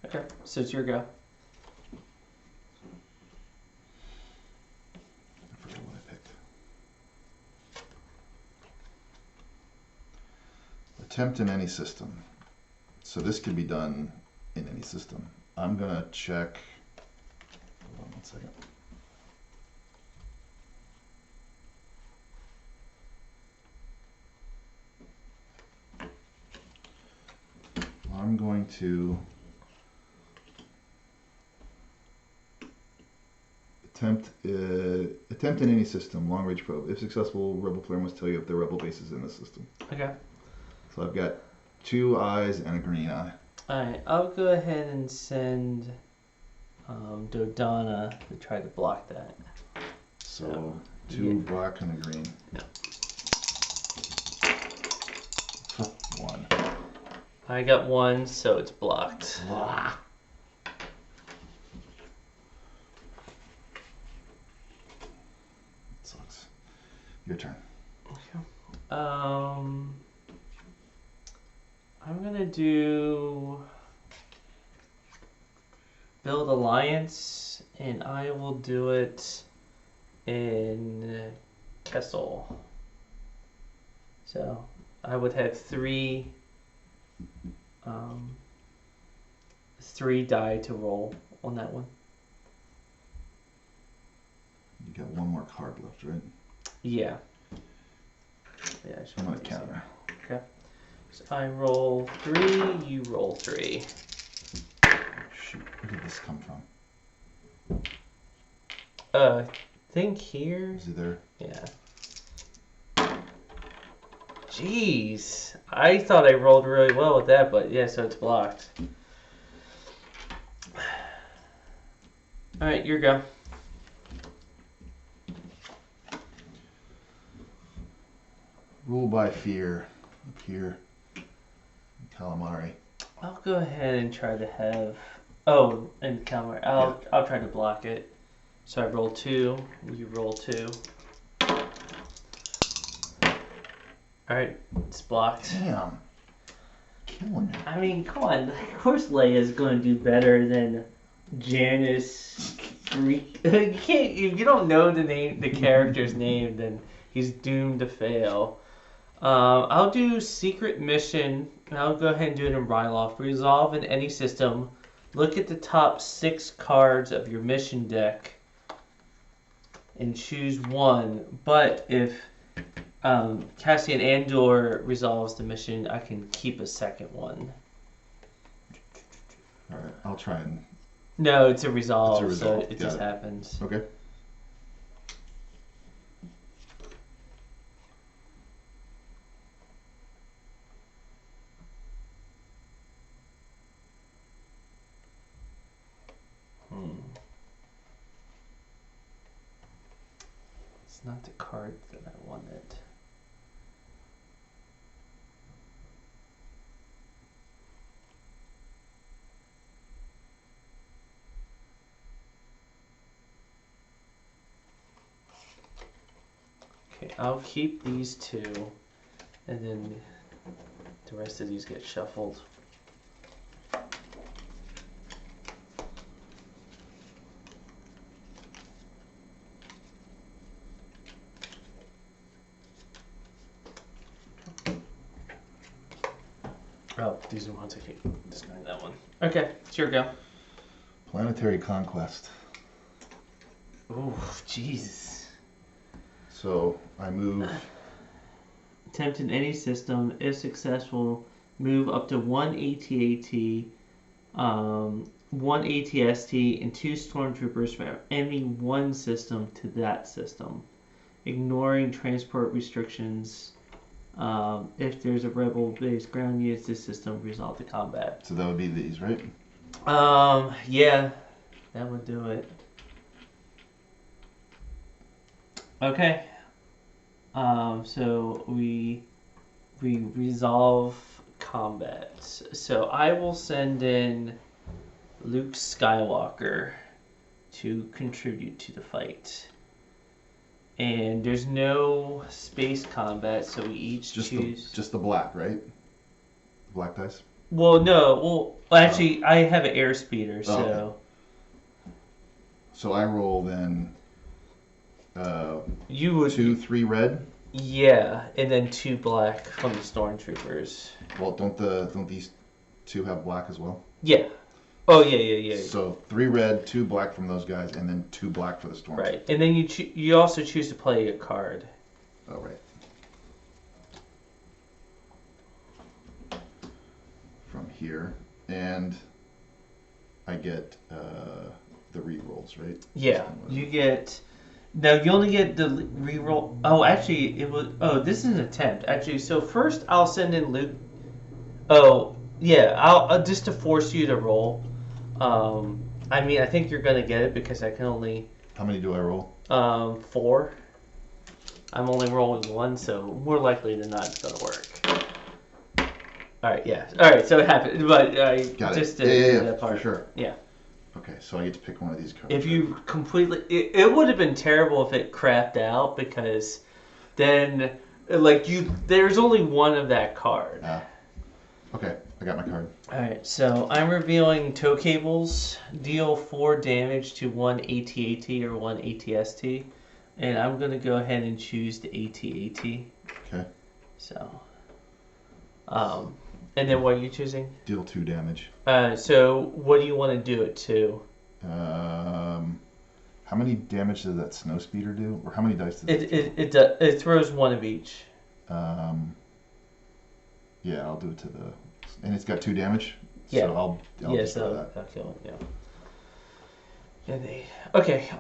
Okay, so it's your go. I forget what I picked. Attempt in any system. So this could be done in any system. I'm gonna check. Hold on one second. to attempt in any system, long range probe. If successful, rebel player must tell you if the rebel base is in the system. Okay. So I've got 2 eyes and a green eye. Alright, I'll go ahead and send Dodonna to try to block that. So 2 black and a green. Yeah. 1. I got 1, so it's blocked. Blah. Sucks. Your turn. Okay. I'm gonna do build alliance, and I will do it in Kessel. So I would have 3 die to roll on that one. You got 1 more card left, right? Yeah. Yeah, I I'm gonna counter. Okay. So I roll 3, you roll 3. Shoot, where did this come from? Think here. Is it there? Yeah. Jeez. I thought I rolled really well with that, but yeah, so it's blocked. Alright, your go. Rule by fear. Up here. Calamari. I'll go ahead and try to have... Oh, and calamari. I'll try to block it. So I roll 2, you roll 2. Alright, it's blocked. Damn. Killing me. I mean, come on. Of course Leia's going to do better than Janice. You can't. If you don't know the character's name, then he's doomed to fail. I'll do secret mission, and I'll go ahead and do it in Ryloth. Resolve in any system. Look at the top 6 cards of your mission deck and choose 1. But if Cassian Andor resolves the mission, I can keep a second one. Alright, I'll try and... No, it's a resolve, It's a resolve. so it Got just it. happens. Okay. It's not the card that I wanted. Okay, I'll keep these 2, and then the rest of these get shuffled. Oh, these are ones I keep discarding that one. Okay, it's your go. Planetary Conquest. Ooh, jeez. So I move... Attempt in any system. If successful, move up to 1 AT-AT, 1 ATST, and 2 stormtroopers from any one system to that system, ignoring transport restrictions. If there's a rebel-based ground unit, this system resolve the combat. So that would be these, right? Yeah, that would do it. Okay. So we resolve combat. So I will send in Luke Skywalker to contribute to the fight. And there's no space combat, so we each choose... Just the black, right? The black dice? Well, no. Well, actually, I have an airspeeder, so... Okay. So I roll then... you would... 2, 3 red? Yeah, and then 2 black from the stormtroopers. Well, don't these 2 have black as well? Yeah. Oh, yeah. So 3 red, 2 black from those guys, and then 2 black for the stormtroopers. Right, and then you also choose to play a card. Oh, right. From here. And I get the re-rolls, right? Yeah, you get. No, you only get the re-roll. Oh, actually, it was. Oh, this is an attempt. Actually, so first I'll send in Luke. Oh, yeah. I'll just to force you to roll. I mean, I think you're gonna get it because I can only. How many do I roll? 4. I'm only rolling 1, so more likely than not it's gonna work. All right, yeah. All right, so it happened, but I Got just it. did Yeah, that part. for sure. Yeah. Okay, so I get to pick one of these cards. If you completely, it would have been terrible if it crapped out because then, like there's only one of that card. Okay, I got my card. All right, so I'm revealing tow cables. Deal 4 damage to 1 AT-AT or 1 AT-ST, and I'm gonna go ahead and choose the AT-AT. Okay. So, and then what are you choosing? Deal 2 damage. So what do you want to do it to? How many damage does that snow speeder do, or how many dice does it throws 1 of each. Yeah, I'll do it to the, and it's got 2 damage. Yeah. So I'll just try that. I'll kill it. Yeah. And okay.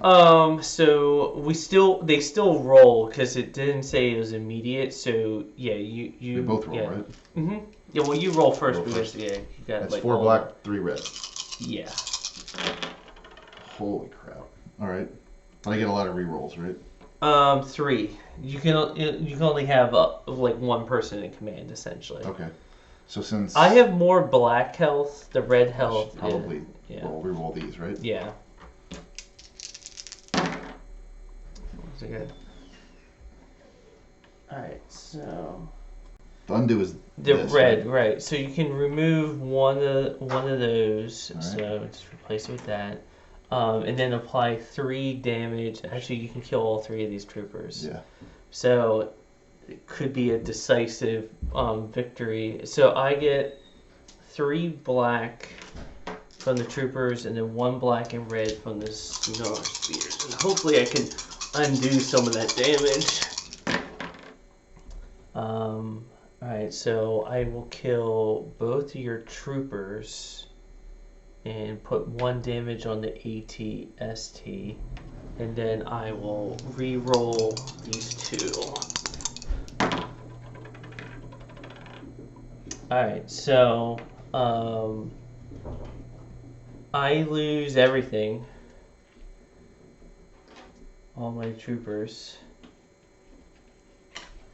So they still roll because it didn't say it was immediate. So yeah, you They both roll, right? Mm-hmm. Yeah. Well, you roll first because first. you got That's like 4 black, 3 red. Yeah. Holy crap! All right, but I get a lot of re-rolls, right? 3. You can only have like 1 person in command essentially. Okay. So since I have more black health, the red health probably re-roll these, right? Yeah. Good. All right, so the undo is the this, red, right? So you can remove one of those. All right. So just replace it with that, and then apply 3 damage. Actually, you can kill all 3 of these troopers. Yeah. So it could be a decisive victory. So I get 3 black from the troopers, and then 1 black and red from the snow spears. And hopefully I can undo some of that damage. Alright, so I will kill both of your troopers and put 1 damage on the AT-ST, and then I will re-roll these 2. Alright, so I lose everything. All my troopers.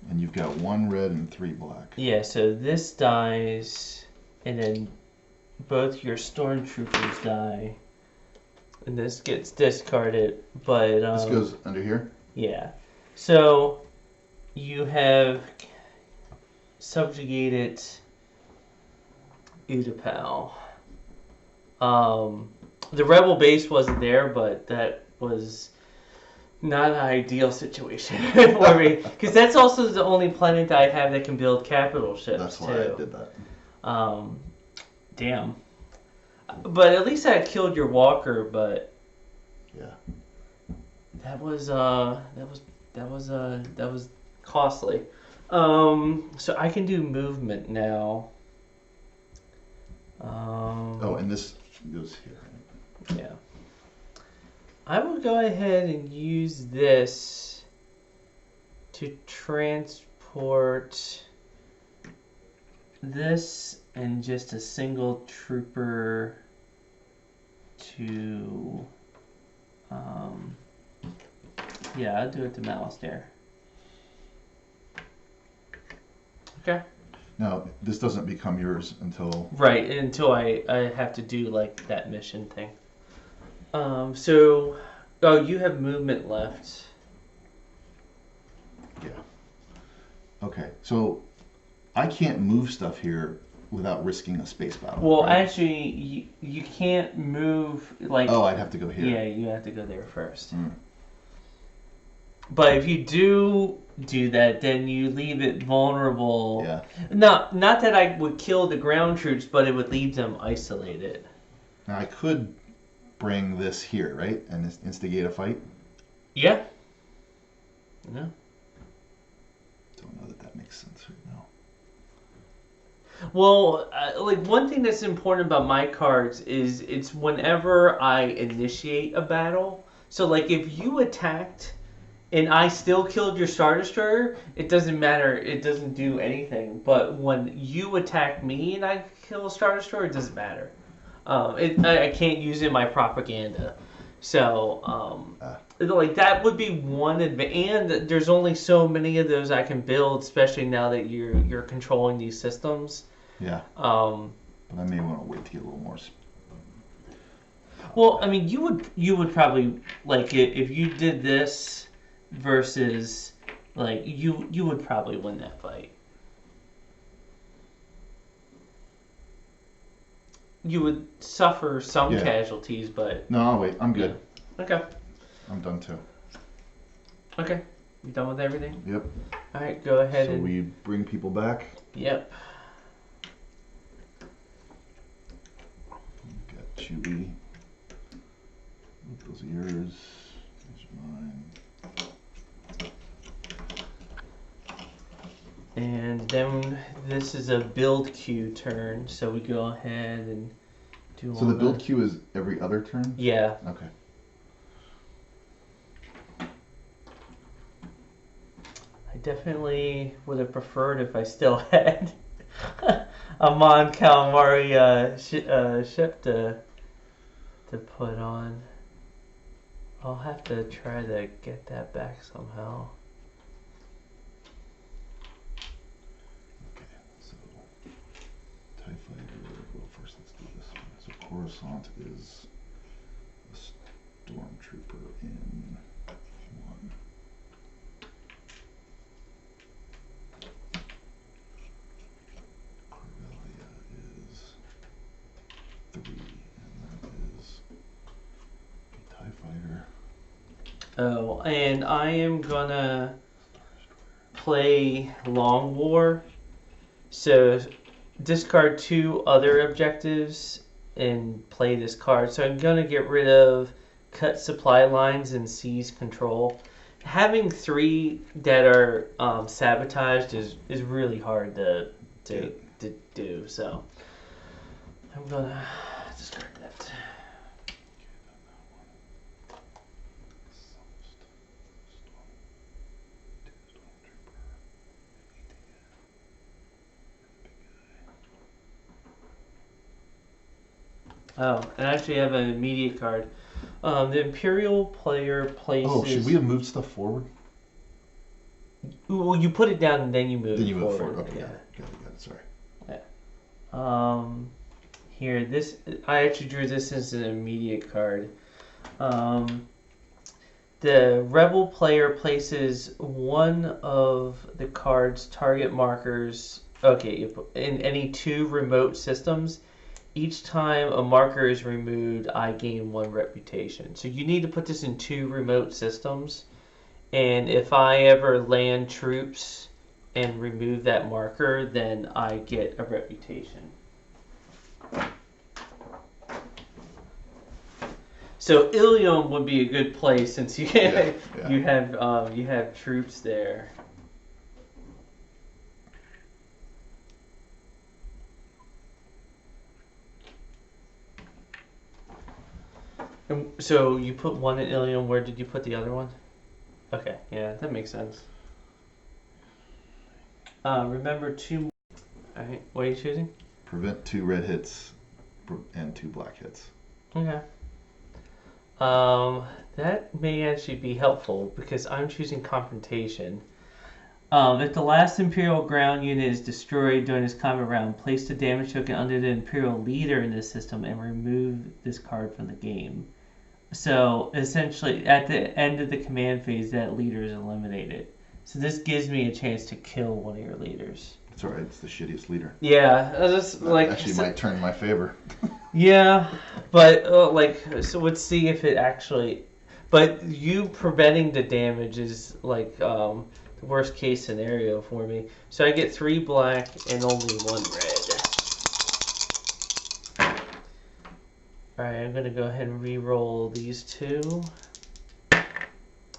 And you've got 1 red and 3 black. Yeah, so this dies, and then both your stormtroopers die, and this gets discarded. But this goes under here. Yeah. So you have subjugated Utapau. The rebel base wasn't there, but that was not an ideal situation for me, because that's also the only planet that I have that can build capital ships. That's why I did that. Damn. But at least I killed your walker. But yeah, that was costly. So I can do movement now. Oh, and this goes here. Right? Yeah. I will go ahead and use this to transport this and just a single trooper to, yeah, I'll do it to Malastare. Okay. Now, this doesn't become yours until... Right, until I have to do, like, that mission thing. So, oh, you have movement left. Yeah. Okay, so I can't move stuff here without risking a space battle. Well, right? actually, you can't move, like... Oh, I'd have to go here. Yeah, you have to go there first. Mm. But if you do that, then you leave it vulnerable. Yeah. Not that I would kill the ground troops, but it would leave them isolated. Now, I could bring this here, right? And instigate a fight? Yeah. No. Don't know that makes sense right now. Well, like one thing that's important about my cards is it's whenever I initiate a battle. So like if you attacked and I still killed your Star Destroyer, it doesn't matter. It doesn't do anything. But when you attack me and I kill a Star Destroyer, it doesn't matter. I can't use it in my propaganda. So, like that would be one advantage. And there's only so many of those I can build, especially now that you're controlling these systems. Yeah. But I may want to wait to get a little more. Well, I mean, you would probably like it if you did this versus like you would probably win that fight. You would suffer some casualties, but no, I'll wait. I'm good. Okay. I'm done too. Okay. You done with everything? Yep. All right, go ahead. So we bring people back. Yep. Got Chewie. Those are yours. These are mine. And then this is a build queue turn, so we go ahead and do all So the build that. queue is every other turn? Yeah. Okay. I definitely would have preferred if I still had a Mon Calamari ship to put on. I'll have to try to get that back somehow. Okay, so TIE Fighter, well first let's do this one. So Coruscant is a Stormtrooper in 1. Corellia is 3, and that is a TIE Fighter. Oh, and I am gonna play Long War. So discard 2 other objectives and play this card. So I'm gonna get rid of cut supply lines and seize control. Having 3 that are sabotaged is really hard to do. So I'm gonna discard that. Oh, and I actually have an immediate card. The Imperial player places. Oh, should we have moved stuff forward? Well, you put it down and then you move. Then you move forward. forward. Okay, Yeah. got it. Sorry. Yeah. Here, this I actually drew this as an immediate card. The Rebel player places one of the card's target markers. Okay, in any 2 remote systems. Each time a marker is removed, I gain 1 reputation. So you need to put this in 2 remote systems. And if I ever land troops and remove that marker, then I get a reputation. So Ilium would be a good place since you you have troops there. And so you put 1 in Ilium. Where did you put the other one? Okay, yeah, that makes sense. Remember 2. All right, what are you choosing? Prevent 2 red hits and 2 black hits. Okay. That may actually be helpful because I'm choosing confrontation. If the last Imperial ground unit is destroyed during this combat round, place the damage token under the Imperial leader in this system and remove this card from the game. So essentially, at the end of the command phase, that leader is eliminated. So this gives me a chance to kill one of your leaders. That's alright, it's the shittiest leader. Yeah, That actually might turn in my favor. Yeah, but so let's see if it actually. But you preventing the damage is like the worst case scenario for me. So I get 3 black and only 1 red. All right, I'm gonna go ahead and re-roll these 2.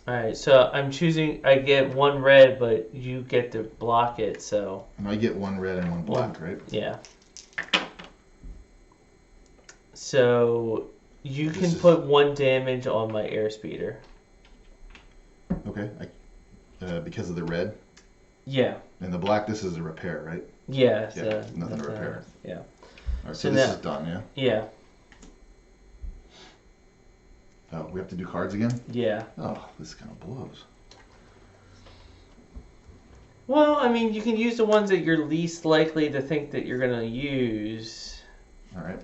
Alright, so I'm choosing, I get 1 red, but you get to block it, so. And I get 1 red and 1 black, right? Yeah. So you This can is- put 1 damage on my airspeeder. Okay. Because of the red Yeah. and the black, this is a repair, right? Yeah. Yeah, nothing to repair. Yeah. All right, So so this now- is done, yeah? Yeah. Oh, we have to do cards again? Yeah. Oh, this kind of blows. Well, I mean, you can use the ones that you're least likely to think that you're going to use. All right.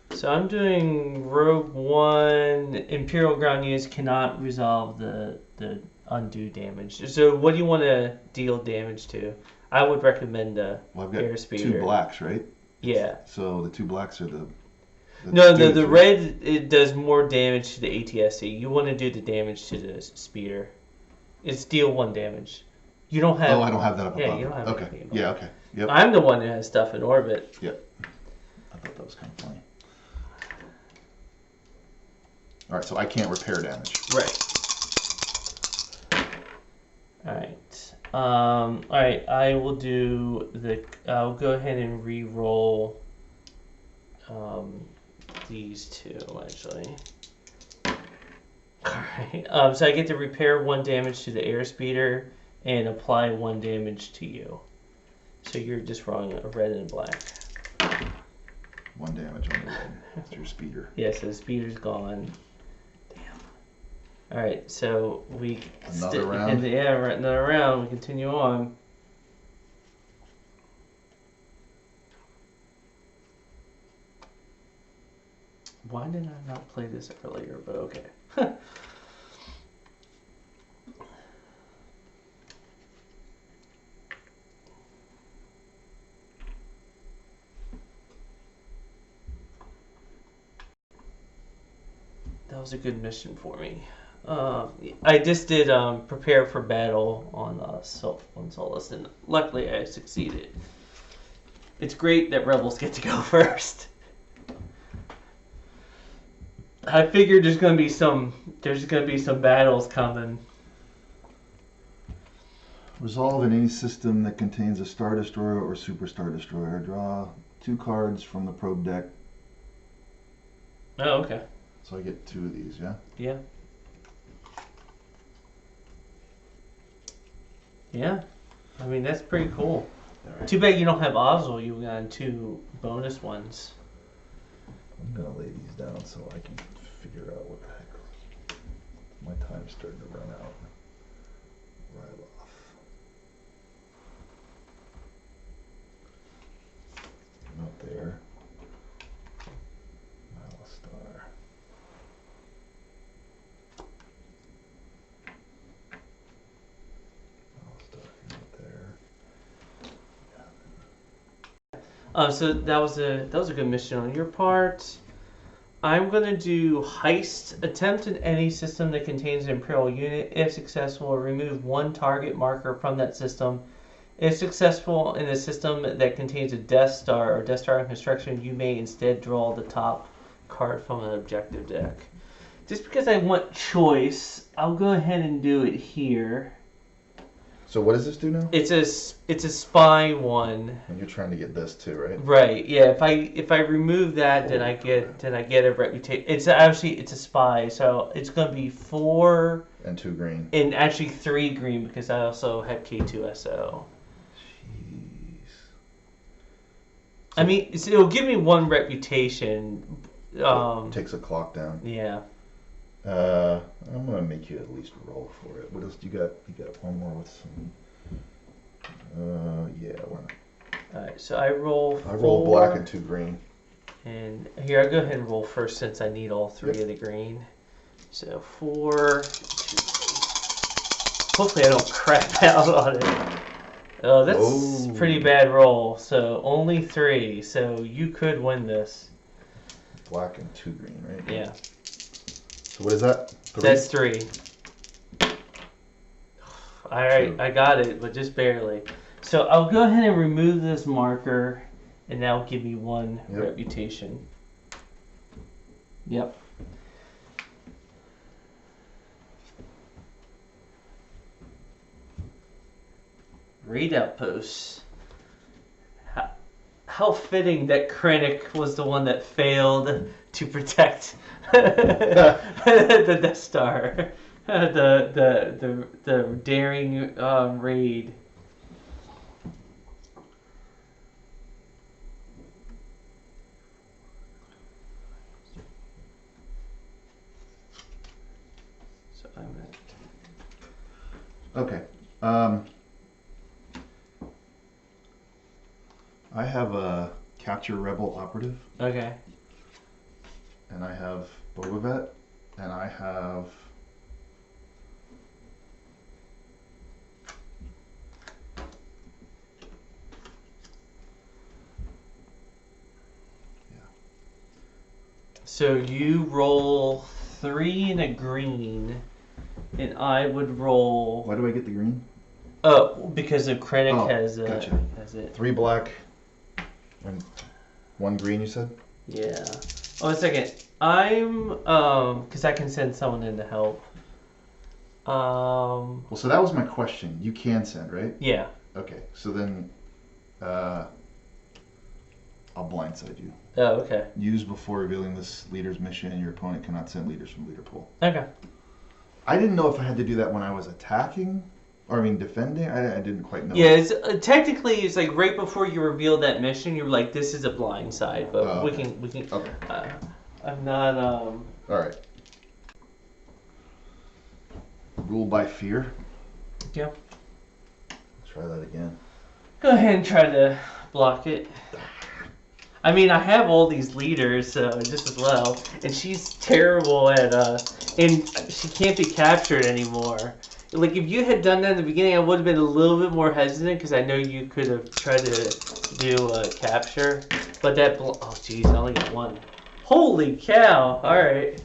So I'm doing Rogue One. Imperial ground units cannot resolve the undo damage. So what do you want to deal damage to? I would recommend Well, I've got airspeeder. 2 blacks, right? Yeah. So the 2 blacks are the No, dudes, the right? red, it does more damage to the ATSC. You want to do the damage to the speeder. It's deal 1 damage. You don't have. Oh, I don't have that up above. Yeah, you don't have Okay. anything above. Yeah, okay. Yep. I'm the one that has stuff in orbit. I thought that was kind of funny. All right, so I can't repair damage. Right. All right. I will do the. I'll go ahead and re-roll. These 2 actually. Alright. So I get to repair 1 damage to the airspeeder and apply 1 damage to you. So you're just rolling a red and a black. 1 damage on the red. That's your speeder. Yeah, so the speeder's gone. Damn. Alright, so we Another round? Yeah, right, another round. We continue on. Why did I not play this earlier? But okay. That was a good mission for me. I just did prepare for battle on Solus, and luckily I succeeded. It's great that rebels get to go first. I figured there's gonna be some battles coming. Resolve in any system that contains a Star Destroyer or Super Star Destroyer. Draw 2 cards from the probe deck. Oh, okay. So I get 2 of these, yeah? Yeah. Yeah. I mean, that's pretty cool. All Too bad you don't have Ozzel. You got 2 bonus ones. I'm going to lay these down so I can figure out what the heck. My time's starting to run out. Right off. Not there. Star. So that was a good mission on your part. I'm gonna do heist. Attempt in any system that contains an Imperial unit. If successful, remove 1 target marker from that system. If successful in a system that contains a Death Star or Death Star in construction, you may instead draw the top card from an objective deck. Just because I want choice, I'll go ahead and do it here. So what does this do now? It's a spy one. And you're trying to get this too, right? Right. Yeah. If I remove that, then I get a reputation. It's a spy, so it's gonna be 4 And 2 green. and actually 3 green because I also have K2SO. Jeez. I mean, it'll give me 1 reputation. Takes a clock down. Yeah. I'm gonna make you at least roll for it. What else do you got? You got 1 more with some. Yeah, why not? All right. So I roll. I roll 4, black and 2 green. And here I go ahead and roll first since I need all 3 of the green. So 4, 2. Hopefully I don't crap out on it. Oh, that's a pretty bad roll. So only 3. So you could win this. Black and 2 green, right? Yeah. So what is that? 3? That's 3. Alright, 2. I got it, but just barely. So I'll go ahead and remove this marker, and that'll give me 1 reputation. Yep. Raid outposts. How fitting that Krennic was the one that failed to protect the Death Star. The daring raid. So I'm at... Okay. I have a capture rebel operative. Okay. And I have Boba Fett. And I have... So you roll 3 and a green, and I would roll... Why do I get the green? Oh, because the Krennic gotcha. has it. 3 black and 1 green, you said? Yeah. Oh, a second. I'm because I can send someone in to help. Well, so that was my question. You can send, right? Yeah. Okay. So then, I'll blindside you. Oh, okay. Use before revealing this leader's mission. Your opponent cannot send leaders from leader pool. Okay. I didn't know if I had to do that when I was attacking, or I mean defending. I didn't quite know. Yeah, it's technically it's like right before you reveal that mission, you're like, this is a blind side, but okay. we can. Okay. I'm not. All right. Rule by fear. Yeah. Let's try that again. Go ahead and try to block it. I mean, I have all these leaders, so just as well. And she's terrible at, and she can't be captured anymore. Like, if you had done that in the beginning, I would have been a little bit more hesitant, because I know you could have tried to do a capture. But that, oh jeez, I only got 1. Holy cow, alright.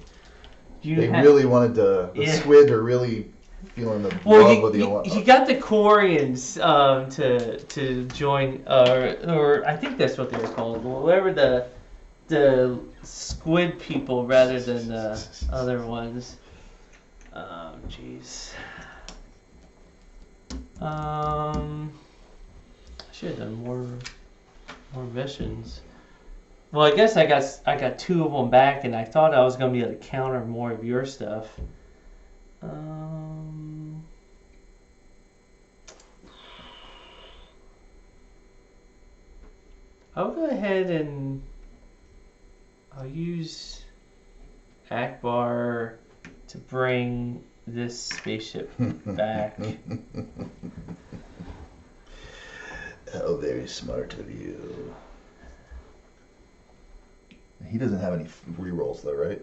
They really wanted to, the squid are really feeling the love of the you got the Quarians to join, or I think that's what they were called, whatever the squid people rather than the other ones. Jeez. I should have done more missions. Well, I guess I got 2 of them back, and I thought I was gonna be able to counter more of your stuff. I'll go ahead and I'll use Akbar to bring this spaceship back. How very smart of you. He doesn't have any rerolls though, right?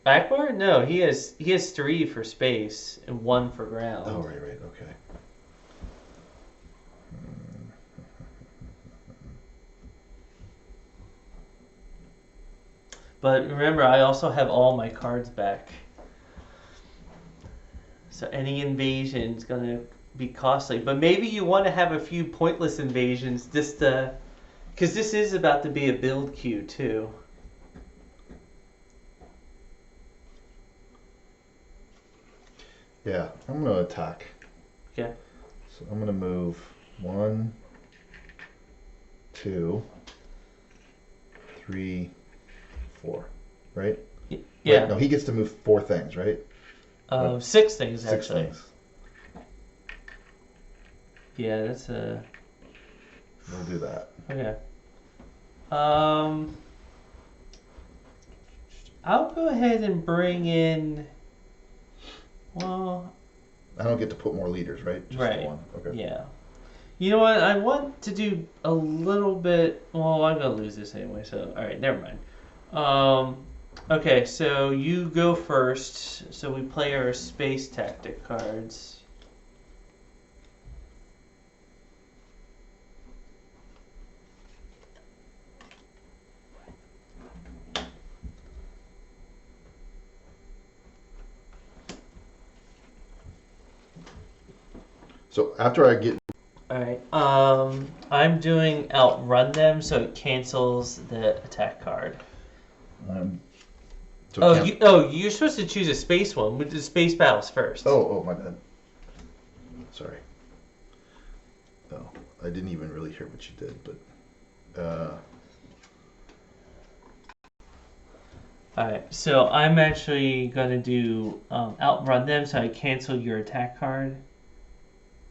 Akbar? No, he has 3 for space and 1 for ground. Oh, right, okay. But remember, I also have all my cards back. So any invasion is going to be costly. But maybe you want to have a few pointless invasions just to... Because this is about to be a build queue, too. Yeah, I'm going to attack. Okay. So I'm going to move 1, 2, 3, 4, right? Yeah. Wait, no, he gets to move 4 things, right? 6 things, 6 actually. things. Yeah, that's a... We'll do that. Okay. I'll go ahead and bring in... Well... I don't get to put more leaders, right? Just right. the 1. Okay. Yeah. You know what? I want to do a little bit... Well, I'm going to lose this anyway, so... Alright, never mind. Okay, so you go first. So we play our space tactic cards. So after I get... Alright, I'm doing outrun them, so it cancels the attack card. You're supposed to choose a space one. We do space battles first. Oh, my bad. Sorry. Oh, I didn't even really hear what you did, but Alright, so I'm actually gonna do outrun them, so I cancel your attack card.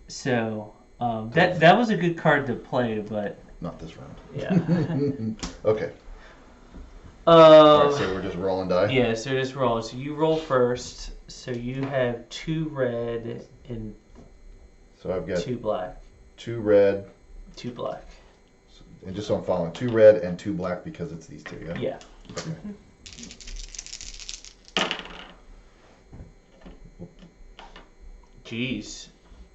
So that was a good card to play, but not this round. yeah. Okay. Alright, so we're just rolling die? Yeah, so just roll. So you roll first. So you have 2 red and so I've got 2 black. 2 red. 2 black. And just so I'm following, 2 red and 2 black because it's these 2, yeah? Yeah. Okay. Jeez.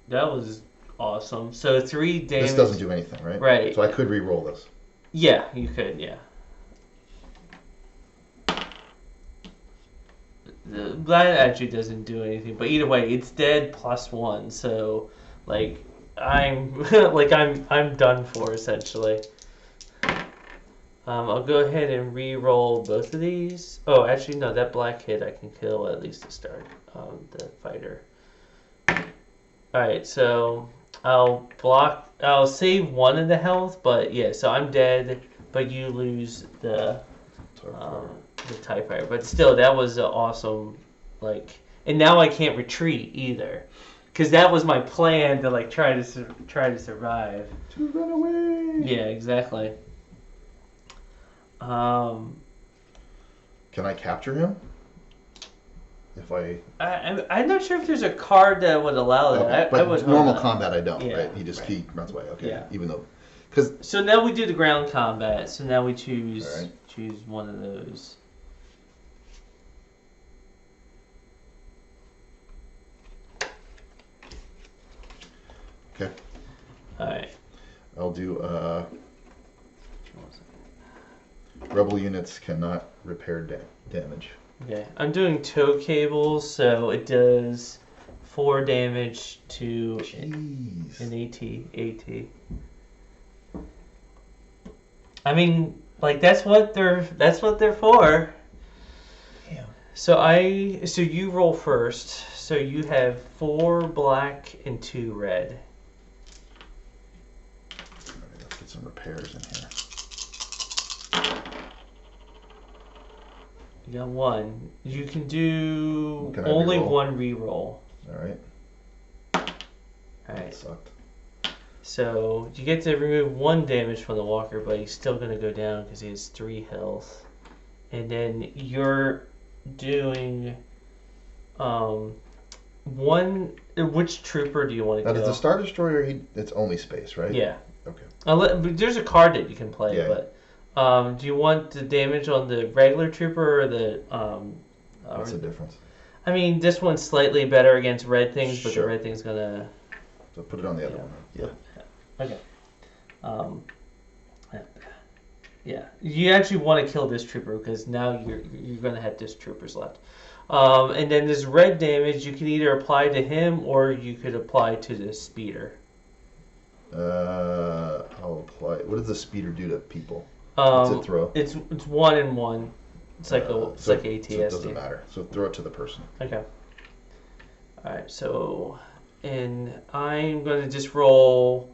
That was awesome. So 3 damage. This doesn't do anything, right? Right. So I could re-roll this. Yeah, you could, yeah. That actually doesn't do anything, but either way, it's dead +1. So, like, I'm I'm done for essentially. I'll go ahead and re-roll both of these. Oh, actually, no, that black hit I can kill at least to start. The fighter. All right, so I'll save 1 of the health, but yeah, so I'm dead, but you lose the TIE fighter. But still, that was awesome. Like, and now I can't retreat either, because that was my plan to like try to survive. To run away. Yeah, exactly. Can I capture him? If I'm not sure if there's a card that would allow that. Okay, but I would normal combat, I don't. Yeah, right? He just runs away. Okay. Yeah. Even though, because. So now we do the ground combat. So now we choose choose one of those. Okay. All right. I'll do. Rebel units cannot repair damage. Okay, I'm doing tow cables, so it does 4 damage to an AT. I mean, like that's what they're for. Damn. So you roll first. So you have 4 black and 2 red. Alright, let's get some repairs in here. You got 1. You can do only re-roll? 1 reroll. Alright. Alright. That sucked. So you get to remove 1 damage from the walker, but he's still going to go down because he has 3 health. And then you're doing 1. Which trooper do you want to Now, kill? does the Star Destroyer? It's only space, right? Yeah. Okay. But there's a card that you can play, Yeah. but do you want the damage on the regular trooper or the What's the difference? I mean, this one's slightly better against red things, but Sure. the red thing's gonna. So put it on the other one. Yeah. Okay. Yeah. You actually want to kill this trooper because now you're gonna have this troopers left. And then this red damage you can either apply to him or you could apply to the speeder. I'll apply. What does the speeder do to people? What's it throw? It's 1 and 1. It's like it's like ATSD. So it doesn't matter. So throw it to the person. Okay. All right. So, and I'm gonna just roll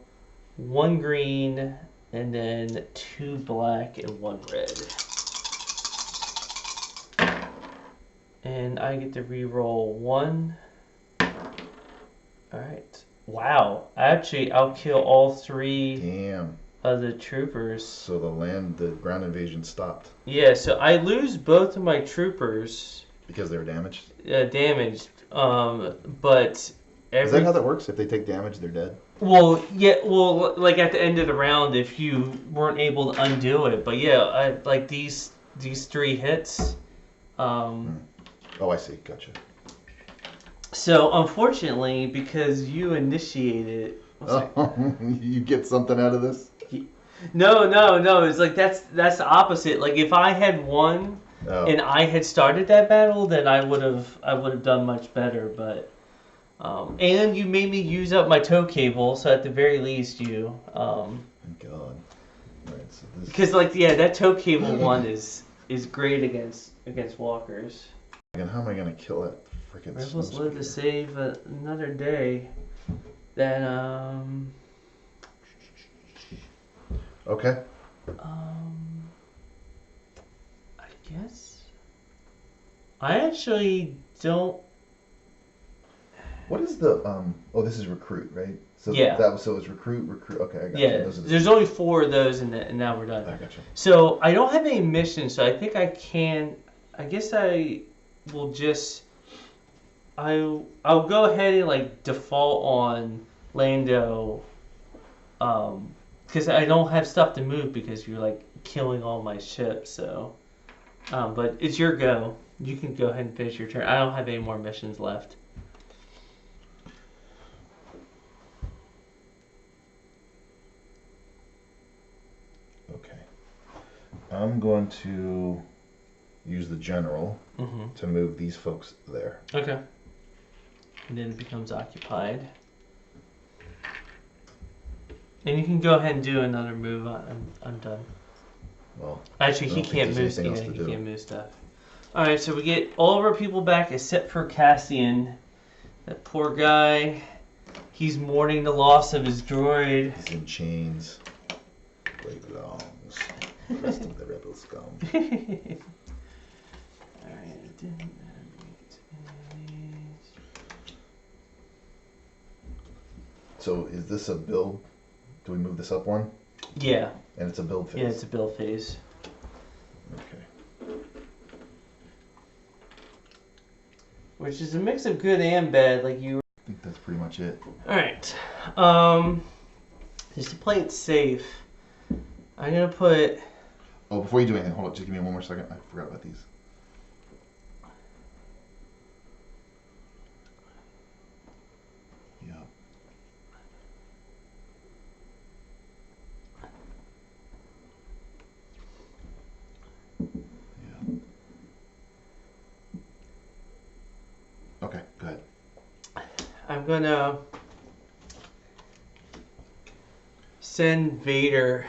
1 green and then 2 black and 1 red. And I get to re-roll 1. All right. Wow. Actually, I'll kill all 3. Damn. Of the troopers. So the ground invasion stopped. Yeah, so I lose both of my troopers. Because they were damaged? Damaged. But Is that how that works? If they take damage, they're dead? Well, yeah, like at the end of the round, if you weren't able to undo it. But yeah, like these 3 hits. Oh, I see. Gotcha. So, unfortunately, because you initiated... You get something out of this? No. It's like that's the opposite. Like if I had won and I had started that battle, then I would have done much better. But and you made me use up my tow cable, so at the very least you. Thank God. Right, so this... Because that tow cable one is great against walkers. And how am I gonna kill that freaking? Rebels live to save another day. Then Okay. I guess I actually don't. What is the Oh, this is recruit, right? So Yeah. that was so it's recruit. Okay, I got you. Yeah, Those are the there's only 4 of those, and now we're done. I got you. So I don't have any missions, so I think I can. I guess I will just. I'll go ahead and like default on Lando, because I don't have stuff to move because you're like killing all my ships. So, but it's your go. You can go ahead and finish your turn. I don't have any more missions left. Okay. I'm going to use the general Mm-hmm. to move these folks there. Okay. And then it becomes occupied. And you can go ahead and do another move. I'm done. Well, Actually, I he don't think can't move. there's anything Yeah, else to he do. can't move stuff. All right, so we get all of our people back except for Cassian. That poor guy. He's mourning the loss of his droid. He's in chains. Where he belongs. The rest of the rebel scum. All right. So is this a build? Do we move this up one? Yeah. And it's a build phase. Yeah, it's a build phase. Okay. Which is a mix of good and bad, like you. I think that's pretty much it. All right. Just to play it safe, I'm gonna put. Oh, before you do anything, hold on. Just give me one more second. I forgot about these. Yeah. Yeah. Okay, go ahead. I'm gonna send Vader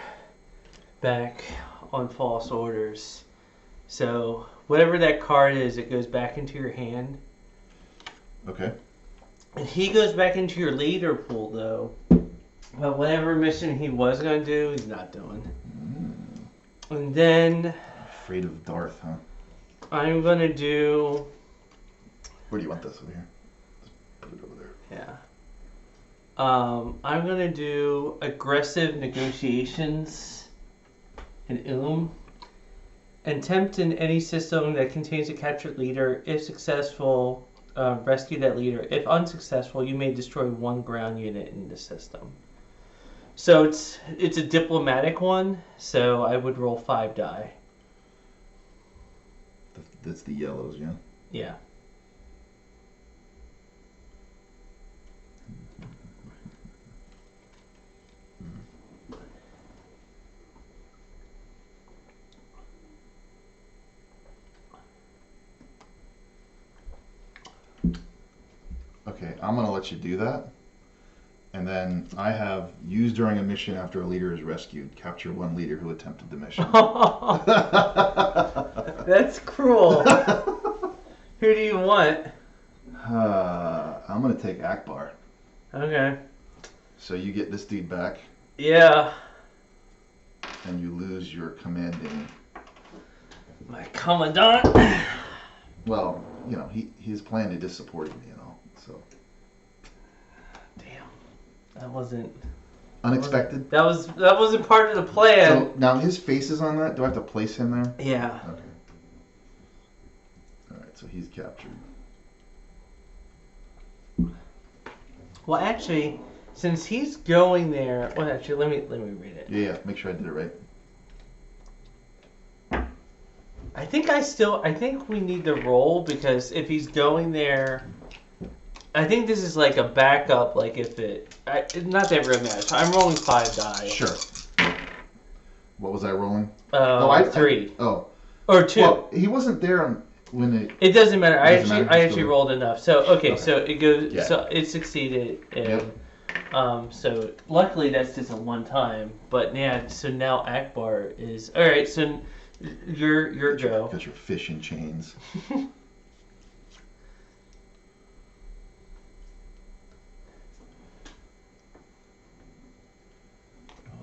back on false orders. So whatever that card is, it goes back into your hand. Okay. And he goes back into your leader pool though. But whatever mission he was gonna do, he's not doing. And then Afraid of Darth, huh? I'm gonna do. Where do you want this? Over here? Just put it over there. Yeah. I'm gonna do aggressive negotiations in Attempt in any system that contains a captured leader. If successful, rescue that leader. If unsuccessful, you may destroy 1 ground unit in the system. So it's a diplomatic one. So I would roll 5 die. That's the yellows, yeah? Yeah. Okay, I'm going to let you do that. And then I have used during a mission after a leader is rescued. Capture 1 leader who attempted the mission. That's cruel. Who do you want? I'm going to take Akbar. Okay. So you get this dude back. Yeah. And you lose your commanding. My commandant. Well, you know, his plan to support me and all. So. Damn. That wasn't Unexpected? That wasn't part of the plan. So now his face is on that. Do I have to place him there? Yeah. Okay. All right, so he's captured. Well, actually, since he's going there, well, actually, let me read it. Yeah, make sure I did it right. I think we need to roll because if he's going there, I think this is like a backup. Like if not that it really matters. I'm rolling 5 die. Sure. What was I rolling? 3. Oh. Or 2. Well, he wasn't there when it. It doesn't matter. I actually Still- rolled enough. So okay, Okay. so it goes. Yeah. So it succeeded. And, Yep. So luckily that's just a one time. But yeah. So now Akbar is all right. So your go. Got your fish in chains. Oh,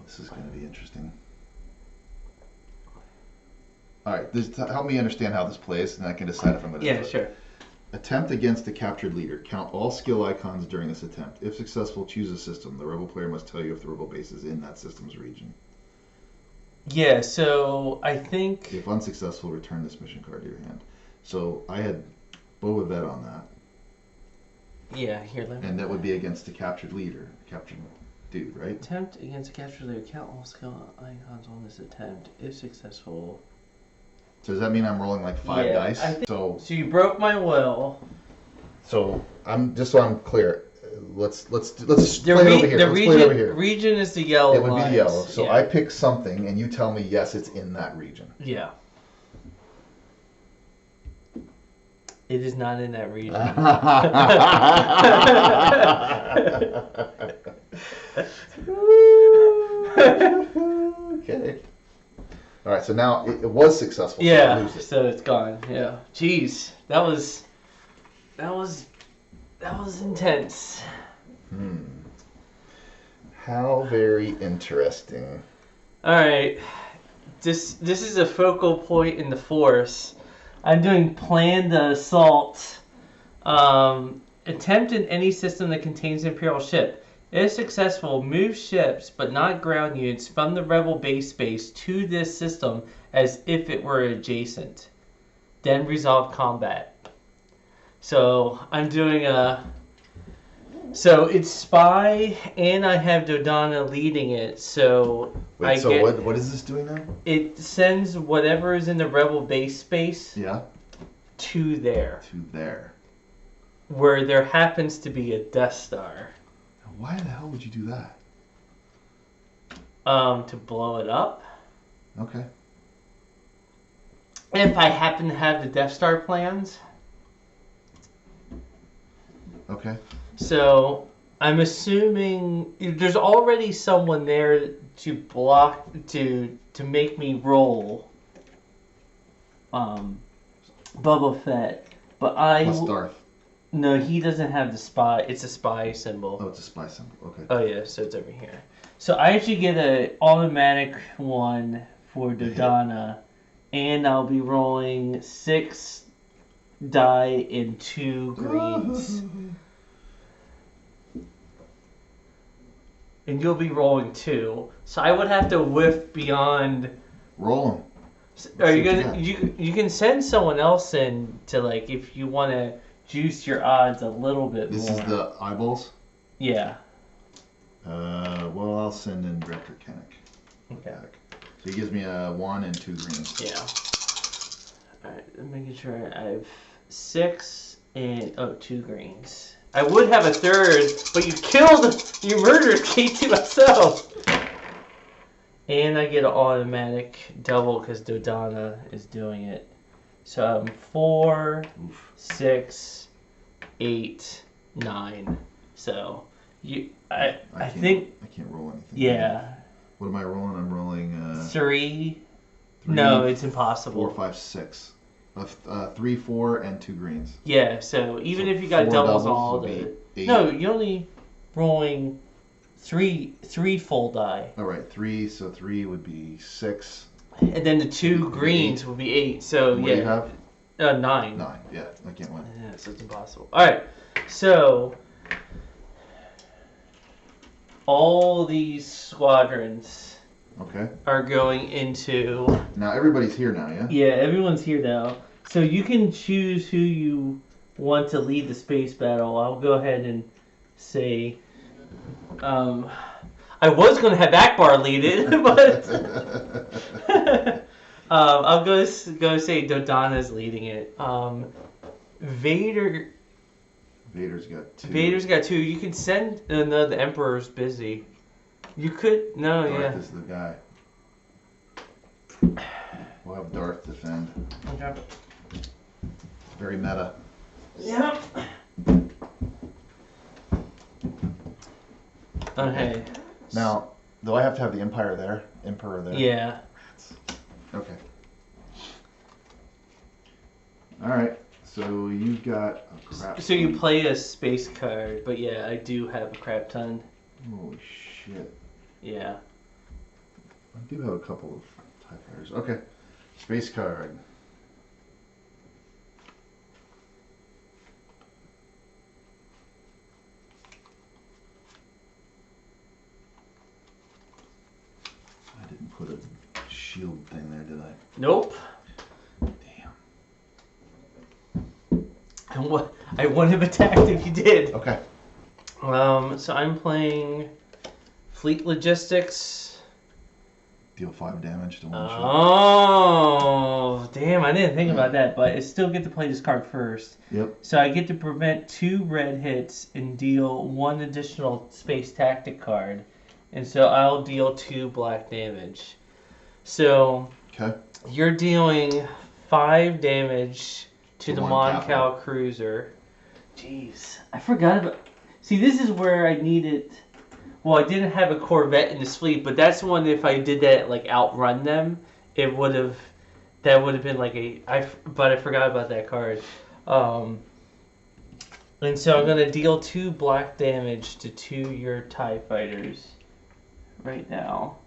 this is going to be interesting. All right, help me understand how this plays, and I can decide if I'm going to do it. Sure. Attempt against a captured leader. Count all skill icons during this attempt. If successful, choose a system. The rebel player must tell you if the rebel base is in that system's region. Yeah, so I think... If unsuccessful, return this mission card to your hand. So I had Boba Fett on that. Yeah, here, let me... And that would be against a captured leader. Captured dude, right? Attempt against a captured leader. Count all skill icons on this attempt. If successful... So does that mean I'm rolling like 5 dice? So you broke my will. So just so I'm clear, let's play it over here. The region is the yellow. It would be the yellow. So I pick something, and you tell me yes, it's in that region. Yeah. It is not in that region. Okay. All right, so now it was successful. Yeah, so it's gone. Yeah. Jeez, that was intense. How very interesting. All right, this is a focal point in the Force. I'm doing planned assault. Attempt in any system that contains an Imperial ship. If successful, move ships, but not ground units, from the Rebel base space to this system as if it were adjacent. Then resolve combat. So I'm doing So it's spy, and I have Dodonna leading it. So what is this doing now? It sends whatever is in the Rebel base space. Yeah. To there. To there. Where there happens to be a Death Star. Why the hell would you do that? To blow it up. Okay. If I happen to have the Death Star plans. Okay. So I'm assuming there's already someone there to block to make me roll. Boba Fett, but Plus Darth. No, he doesn't have the spy. It's a spy symbol. Oh, it's a spy symbol. Okay. Oh yeah, so it's over here. So I actually get an automatic one for Dodonna, and I'll be rolling 6 die in 2 greens. And you'll be rolling 2. So I would have to whiff beyond. Roll them. Are you gonna? You can send someone else in to, like, if you want to juice your odds a little bit more. This is the eyeballs? Yeah. Well, I'll send in Director Kennick. Okay. So he gives me a 1 and 2 greens. Yeah. Alright, I'm making sure I have 6 and 2 greens. I would have a third, but you murdered K2SO. And I get an automatic double because Dodonna is doing it. So I'm 4, 6, 8, 9. So I think I can't roll anything. Yeah. What am I rolling? I'm rolling 3. No, it's impossible. 4, 5, 6. 3, 4, and 2 greens. Yeah. So even if you got doubles on all the no, you're only rolling 3 full die. All right, 3. So 3 would be 6. And then the 2 greens would be 8. So what yeah. Do you have? 9. 9. Yeah, I can't win. Yeah, so it's impossible. All right. So all these squadrons are going into. Now everybody's here now, yeah? Yeah, everyone's here now. So you can choose who you want to lead the space battle. I'll go ahead and say. I was going to have Akbar lead it, but I'll go say Dodonna's leading it. Vader's got 2. Vader's got 2. You can send. No, the Emperor's busy. You could. No, Darth is the guy. We'll have Darth defend. Okay. Very meta. Yep. Okay. Now, do I have to have the Emperor there? Yeah. Okay. All right. So you got a crap. So you play a space card, but yeah, I do have a crap ton. Holy shit. Yeah. I do have a couple of TIE fighters. Okay. Space card. I didn't put a shield thing there, did I? Nope. Damn. I wouldn't have attacked if you did. Okay. So I'm playing Fleet Logistics. Deal 5 damage to one shot. Oh, damn! I didn't think about that, but I still get to play this card first. Yep. So I get to prevent 2 red hits and deal 1 additional space tactic card, and so I'll deal 2 black damage. So Okay. you're dealing 5 damage to the one Mon Cal capital. cruiser. Jeez, I forgot about. See, this is where I needed. Well, I didn't have a Corvette in this fleet, but that's one. If I did that, like outrun them, it would have. That would have been like a. But I forgot about that card. And so I'm gonna deal 2 black damage to 2 your TIE fighters. Right now.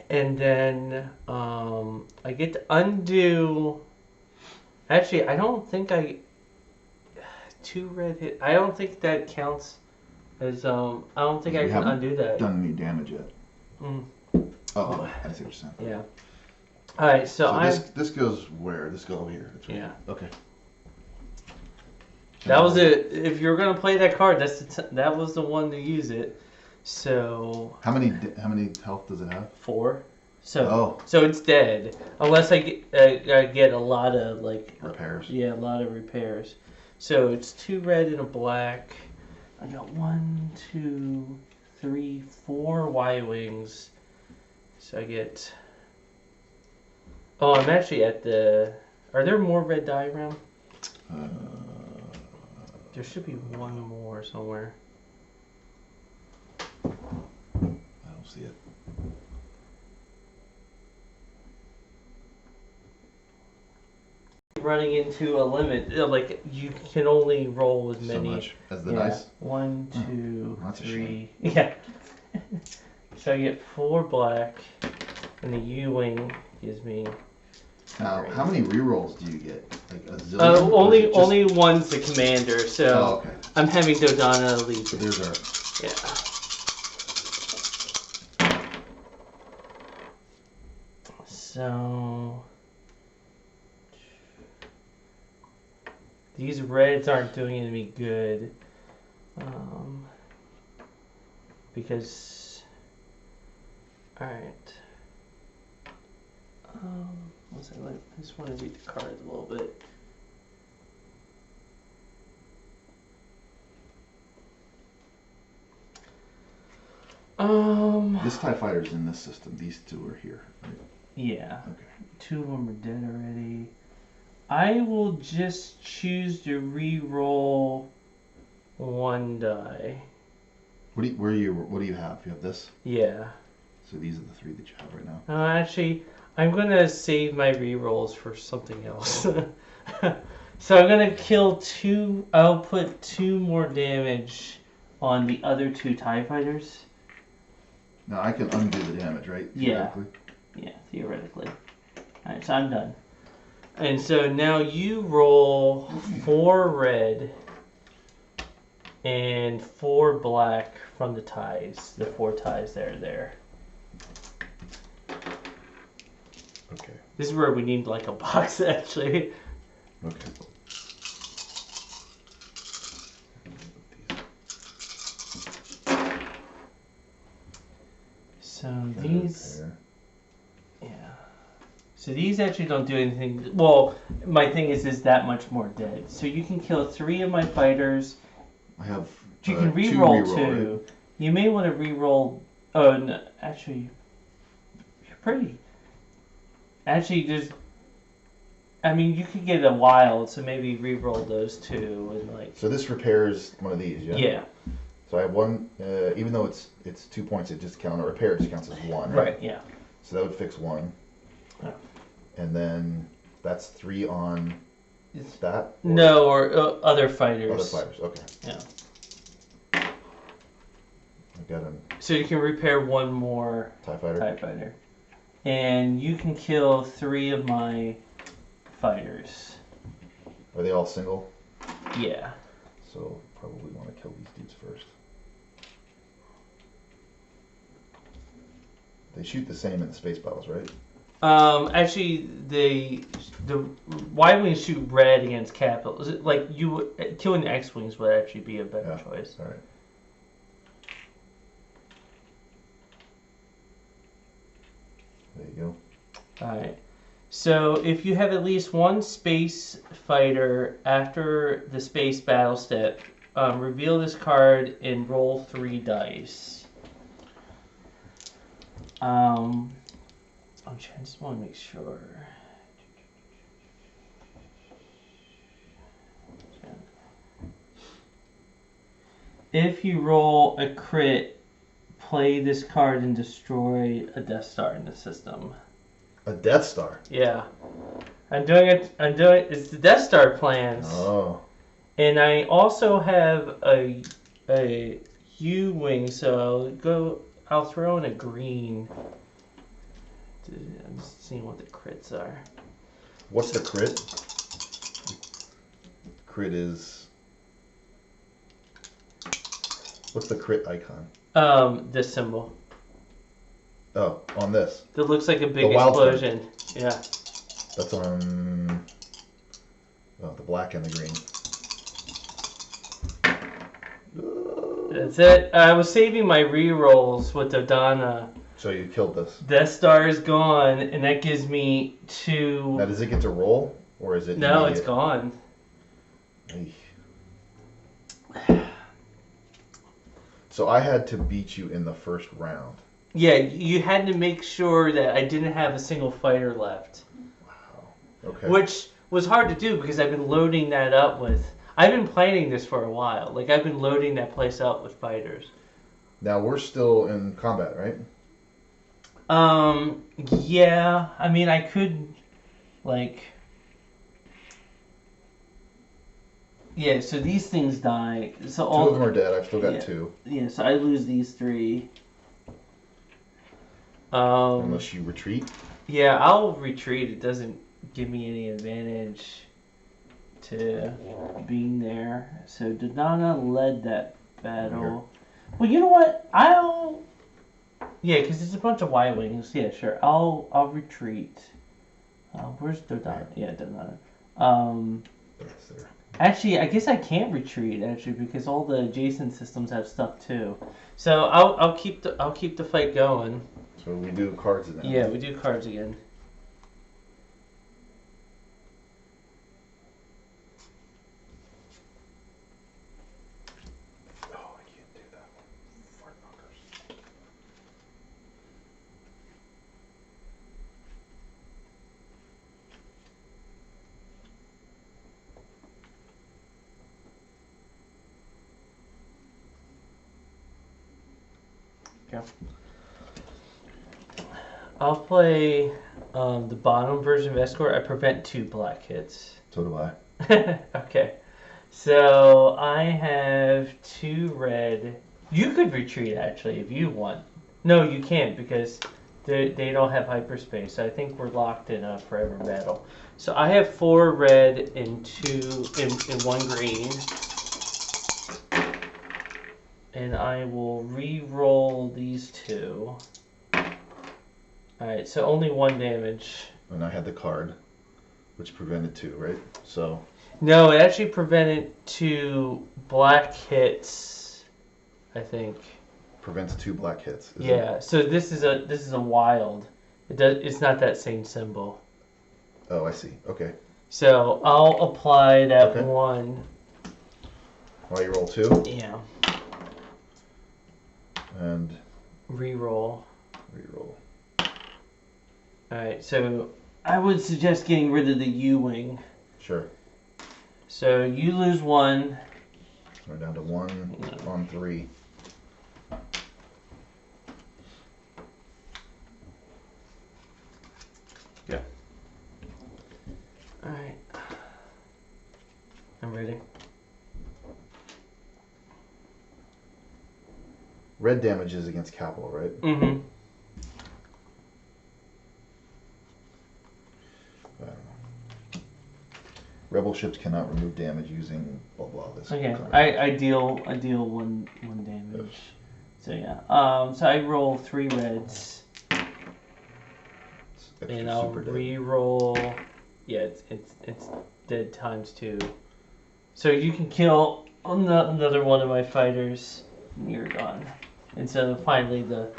And then I get to undo. Actually, I don't think 2 red hit. I don't think that counts as I don't think I can undo that. Done any damage yet? Mm. Oh, I see what you're saying. Yeah. All right, so this goes where? This goes over here. That's right. Yeah. Okay. That was it. If you're gonna play that card, that was the one to use it. So. How many health does it have? 4. So. Oh. So it's dead unless I get a lot of like repairs. Yeah, a lot of repairs. So it's 2 red and a black. I got 1, 2, 3, 4 Y-wings. So I get. Oh, I'm actually at the. Are there more red die around? There should be 1 more somewhere. I don't see it. Running into a limit, like you can only roll as many. So much as the dice. 1, 2, that's a 3. Yeah. So I get 4 black, and the U-wing gives me. Now, how many rerolls do you get? Like a zillion? Only one's the commander, so Oh, okay. I'm having Dodonna lead. So there's our. Yeah. So these reds aren't doing any good, because. All right. I just want to read the cards a little bit. This TIE fighter's in this system. These 2 are here. Right? Yeah. Okay. 2 of them are dead already. I will just choose to re-roll 1 die. What do you have? You have this? Yeah. So these are the 3 that you have right now. Actually, I'm gonna save my re-rolls for something else. So I'm gonna kill 2. I'll put 2 more damage on the other 2 TIE fighters. Now I can undo the damage, right? Yeah. Yeah, theoretically. Alright, so I'm done. And so now you roll 4 red and 4 black from the ties. The 4 ties that are there. Okay. This is where we need like a box actually. Okay. So these. Yeah. So these actually don't do anything. Well, my thing is that much more dead. So you can kill 3 of my fighters. I have. You can re-roll 2. Right? You may want to re-roll. Oh no, actually, you're pretty. Actually, there's. I mean, you could get a wild, so maybe re-roll those 2 and like. So this repairs one of these, yeah. Yeah. So I have 1. Even though it's 2 points, it just counts. Repair just counts as 1. Right. Yeah. So that would fix 1. Yeah. And then that's 3 on that. No, or other fighters. Other fighters. Okay. Yeah. I got him. So you can repair 1 more TIE fighter. TIE fighter. and you can kill 3 of my fighters. Are they all single? Yeah. So probably want to kill these dudes first. They shoot the same in the space battles, right? Actually, the Y-wings shoot red against capital. Like killing the X-wings would actually be a better choice. All right. There you go. All right. So if you have at least one space fighter after the space battle step, reveal this card and roll 3 dice. I just want to make sure. If you roll a crit, play this card and destroy a Death Star in the system. A Death Star? Yeah. I'm doing it. It's the Death Star plans. Oh. And I also have a U-wing, so I'll throw in a green. I'm just seeing what the crits are. What's the crit? Crit is... What's the crit icon? This symbol. Oh, on this. That looks like a big explosion. Yeah. That's on... Oh, the black and the green. That's it. I was saving my re-rolls with Dodana. So you killed this. Death Star is gone, and that gives me 2... Now, does it get to roll, or is it... No, it's gone. So I had to beat you in the first round. Yeah, you had to make sure that I didn't have a single fighter left. Wow. Okay. Which was hard to do because I've been loading that up with... I've been planning this for a while. Like, I've been loading that place up with fighters. Now, we're still in combat, right? Yeah. I mean, I could, like... Yeah, so these things die. So 2 of them are dead. I've still got 2. Yeah, so I lose these 3. Unless you retreat? Yeah, I'll retreat. It doesn't give me any advantage to being there. So Dodana led that battle. Well, you know what? Yeah, because it's a bunch of Y-wings. Yeah, sure. I'll retreat. Where's Dodana? Yeah, Dodana. Actually, I guess I can't retreat actually because all the adjacent systems have stuff too. So I'll keep the fight going. So we do cards again. Yeah, we do cards again. Oh, I can't do that one. Fart knockers. Yeah. I'll play the bottom version of Escort. I prevent 2 black hits. So do I. Okay. So I have 2 red. You could retreat actually if you want. No, you can't because they don't have hyperspace. So I think we're locked in a forever battle. So I have 4 red and 1 green. And I will re-roll these 2. Alright, so only 1 damage. And I had the card, which prevented 2, right? So. No, it actually prevented 2 black hits, I think. Prevents 2 black hits. Yeah, so this is a wild. It's not that same symbol. Oh, I see. Okay. So I'll apply that 1. While you roll 2? Yeah. And re-roll. Re-roll. Alright, so I would suggest getting rid of the U-wing. Sure. So you lose 1. We're down to 1 on 3. Yeah. Alright. I'm ready. Red damage is against capital, right? Mm-hmm. Rebel ships cannot remove damage using blah blah. This. Okay. I deal one damage. Oof. So yeah. So I roll 3 reds. And I'll re-roll. Yeah, it's dead times 2. So you can kill another one of my fighters, and you're gone. And so finally the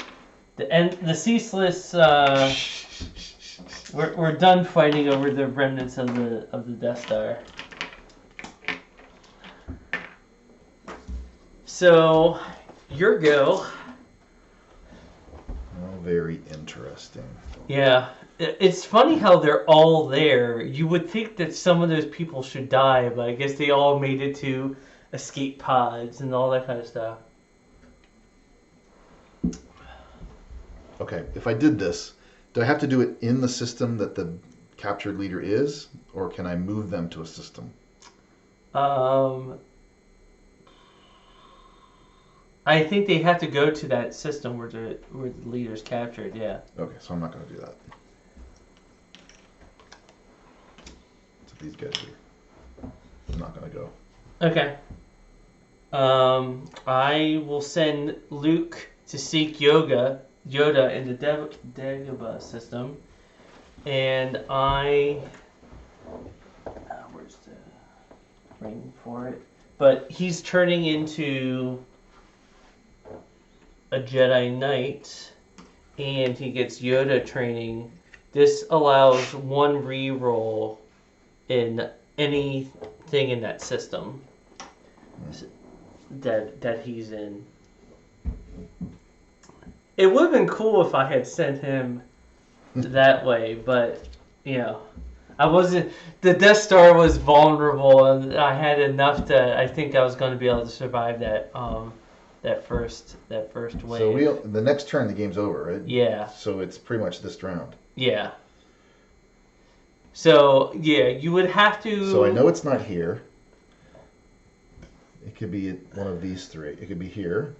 ceaseless. We're done fighting over the remnants of the Death Star. So your go. Oh, very interesting. Yeah. It's funny how they're all there. You would think that some of those people should die, but I guess they all made it to escape pods and all that kind of stuff. Okay, if I did this, do I have to do it in the system that the captured leader is, or can I move them to a system? I think they have to go to that system where the leader's captured, yeah. Okay, so I'm not going to do that. So these guys are... I'm not going to go. Okay. I will send Luke to seek Yoda in the Dagobah system, and where's the ring for it? But he's turning into a Jedi Knight, and he gets Yoda training. This allows 1 reroll in anything in that system that he's in. It would have been cool if I had sent him that way, but I wasn't. The Death Star was vulnerable, and I had enough that I think I was going to be able to survive that first wave. So the next turn the game's over, right? Yeah. So it's pretty much this round. Yeah. So yeah, you would have to. So I know it's not here. It could be one of these 3. It could be here.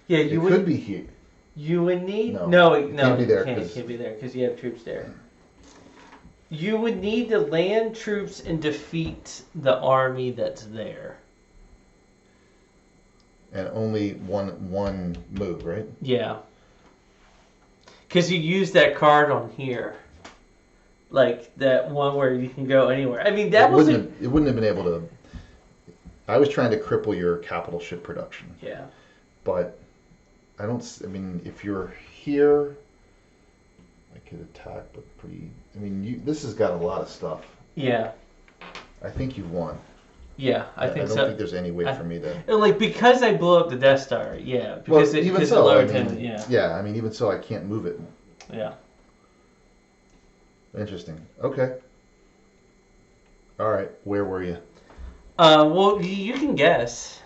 Yeah, it could be here. You would need no, it can't be there. It can't be there because you have troops there. You would need to land troops and defeat the army that's there. And only one move, right? Yeah. Because you use that card on here. Like that one where you can go anywhere. I mean, it wouldn't have been able to... I was trying to cripple your capital ship production. Yeah. But I mean, if you're here... I could attack, but pretty... I mean, this has got a lot of stuff. Yeah. I think you've won. Yeah, I think so. I don't think there's any way for me to... Like, because I blew up the Death Star, yeah. Because it alerted him, yeah. Yeah, I mean, even so, I can't move it. Yeah. Interesting. Okay. All right, where were you? Well, you can guess.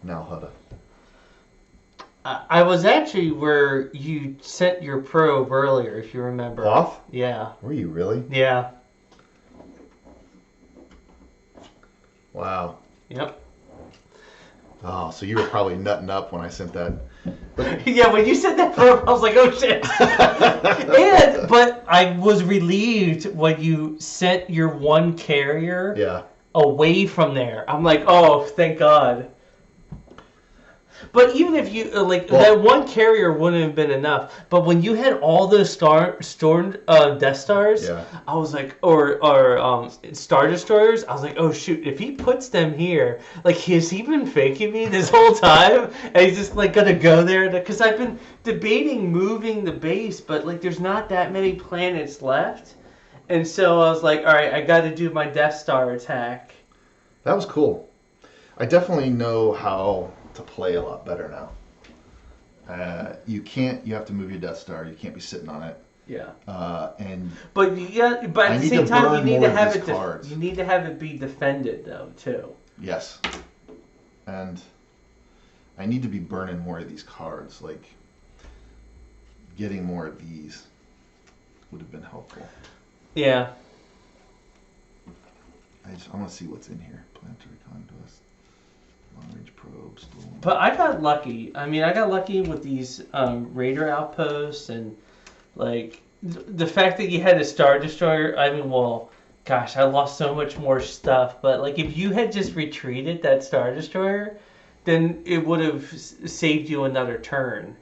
Now, Hutta. I was actually where you sent your probe earlier, if you remember. Off? Yeah. Were you really? Yeah. Wow. Yep. Oh, so you were probably nutting up when I sent that. Yeah, when you sent that probe, I was like, oh shit. But I was relieved when you sent your one carrier away from there. I'm like, oh, thank God. But even if you, that one carrier wouldn't have been enough. But when you had all those stormed Death Stars, I was like, or Star Destroyers, I was like, oh shoot, if he puts them here, like, has he been faking me this whole time? And he's just, like, gonna go there? Because I've been debating moving the base, but, like, there's not that many planets left. And so I was like, all right, I gotta do my Death Star attack. That was cool. I definitely know how to play a lot better now. You have to move your Death Star. You can't be sitting on it. Yeah. But at the same time, you need to have it. You need to have it be defended, though, too. Yes. And I need to be burning more of these cards. Like, getting more of these would have been helpful. Yeah. I want to see what's in here. Planetary Conquest, long-range probes. But I got lucky. I mean, I got lucky with these raider outposts and like the fact that you had a Star Destroyer. I mean, well, gosh, I lost so much more stuff. But like, if you had just retreated that Star Destroyer, then it would have saved you another turn.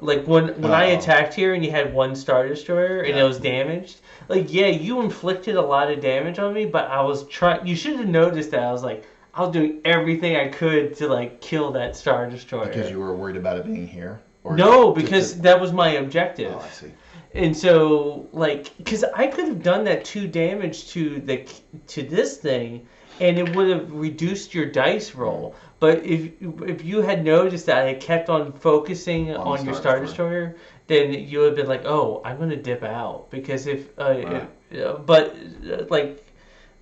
Like when I attacked here and you had one Star Destroyer and it was damaged, like yeah, you inflicted a lot of damage on me, but I was trying. You should have noticed that I was like, I was doing everything I could to like kill that Star Destroyer. Because you were worried about it being here. Or no, because that was my objective. Oh, I see. And so like, because I could have done that 2 damage to this thing, and it would have reduced your dice roll. But if you had noticed that I kept on focusing on your Star Destroyer, then you would have been like, oh, I'm going to dip out. Because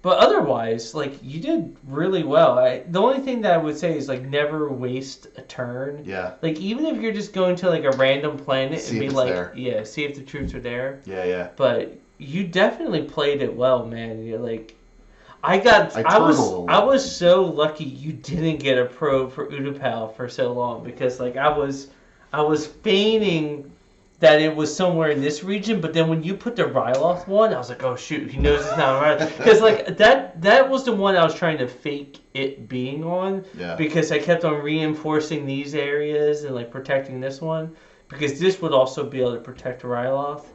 but otherwise, like, you did really well. The only thing that I would say is, like, never waste a turn. Yeah. Like, even if you're just going to, like, a random planet see and be if like, there. yeah, see if the troops are there. Yeah, yeah. But you definitely played it well, man. You're like, I was so lucky you didn't get a probe for Utapau for so long because like I was feigning that it was somewhere in this region, but then when you put the Ryloth one, I was like, oh shoot, he knows it's not right. Because like that was the one I was trying to fake it being on. Yeah. Because I kept on reinforcing these areas and like protecting this one because this would also be able to protect Ryloth,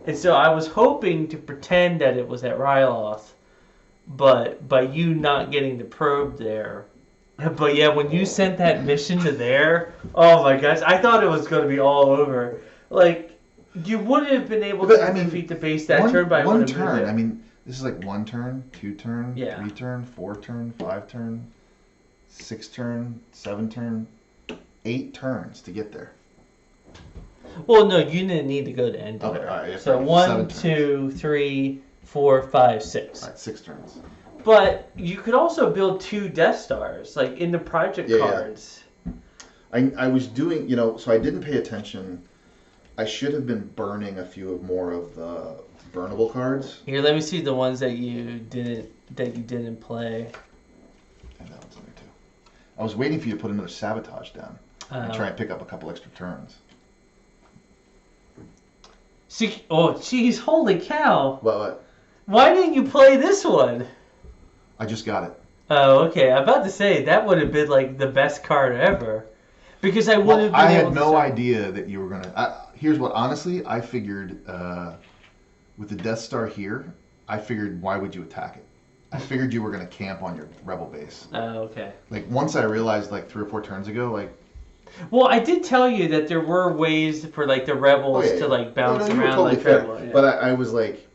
and so I was hoping to pretend that it was at Ryloth. But by you not getting the probe there. But yeah, when you sent that mission to there, oh my gosh, I thought it was going to be all over. Like, you wouldn't have been able to defeat the base that turn by one turn. I mean, this is like 1 turn, 2 turn, 3 turn, 4 turn, 5 turn, 6 turn, 7 turn, 8 turns to get there. Well, no, you didn't need to go to end. Okay, all right. Yeah, so 1, 2, 3, 4, 5, 6. All right, 6 turns. But you could also build 2 Death Stars, like in the project cards. Yeah. I was doing, so I didn't pay attention. I should have been burning a few more of the burnable cards. Here, let me see the ones that you didn't play. And that one's in there too. I was waiting for you to put another Sabotage down and try and pick up a couple extra turns. See, oh, jeez, holy cow! What? Why didn't you play this one? I just got it. Oh, okay. I'm about to say that would have been like the best card ever, because I would have. I had no idea that you were gonna. Here's what, honestly, I figured with the Death Star here, I figured why would you attack it? I figured you were gonna camp on your rebel base. Oh, okay. Like once I realized like 3 or 4 turns ago, like. Well, I did tell you that there were ways for like the rebels to like bounce around totally like fair. yeah. But I was like,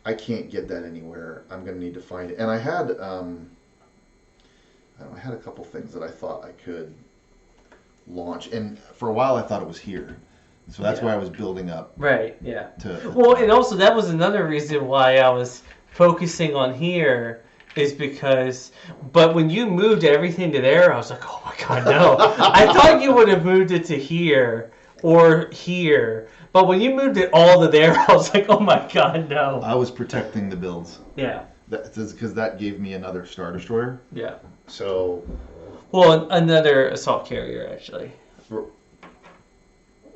I can't get that anywhere. I'm gonna need to find it. And I had I had a couple things that I thought I could launch, and for a while I thought it was here. So that's why I was building up. Right. Yeah. Well, and also that was another reason why I was focusing on here. Is because, but when you moved everything to there, I was like, oh my god, no. I thought you would have moved it to here or here. But when you moved it all to there, I was like, oh my god, no. I was protecting the builds. Yeah. Because that gave me another Star Destroyer. Yeah. So. Well, another assault carrier, actually.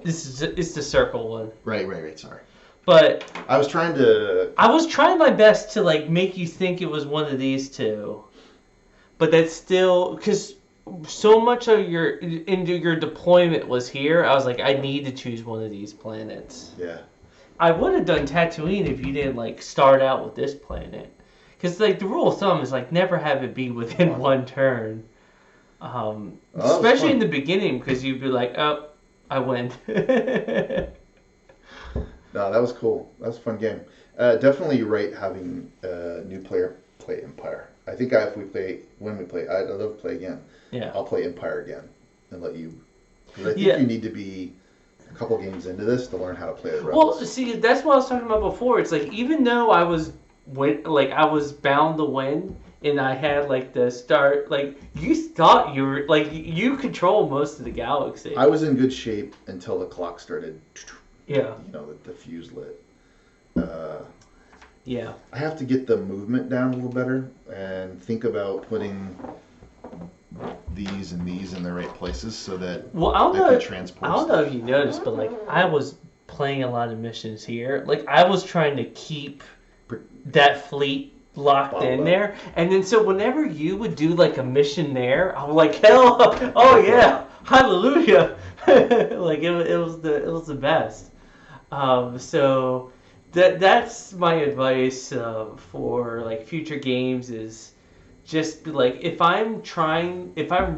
It's the circle one. Right, sorry. But I was trying my best to like make you think it was one of these two, but that's still because so much of your deployment was here. I was like, I need to choose one of these planets. Yeah. I would have done Tatooine if you didn't like start out with this planet, because like the rule of thumb is like never have it be within 1 turn, especially in the beginning, because you'd be like, oh, I win. No, that was cool. That was a fun game. Definitely you're right, having a new player play Empire. I think when we play, I'd love to play again. Yeah. I'll play Empire again and let you. Because I think you need to be a couple games into this to learn how to play the rebels. Well, see, that's what I was talking about before. It's like even though I was bound to win, and I had like the start, like you thought you were like you control most of the galaxy. I was in good shape until the clock started. Yeah. The fuse lit. Yeah. I have to get the movement down a little better and think about putting these and these in the right places so that Well, can transport I don't know stuff. if you noticed, but like I was playing a lot of missions here. Like I was trying to keep that fleet locked Bottled in up. there, and then so whenever you would do like a mission there, I was like, hell, oh yeah, hallelujah, like it was the best. So that's my advice for like future games is just be like if I'm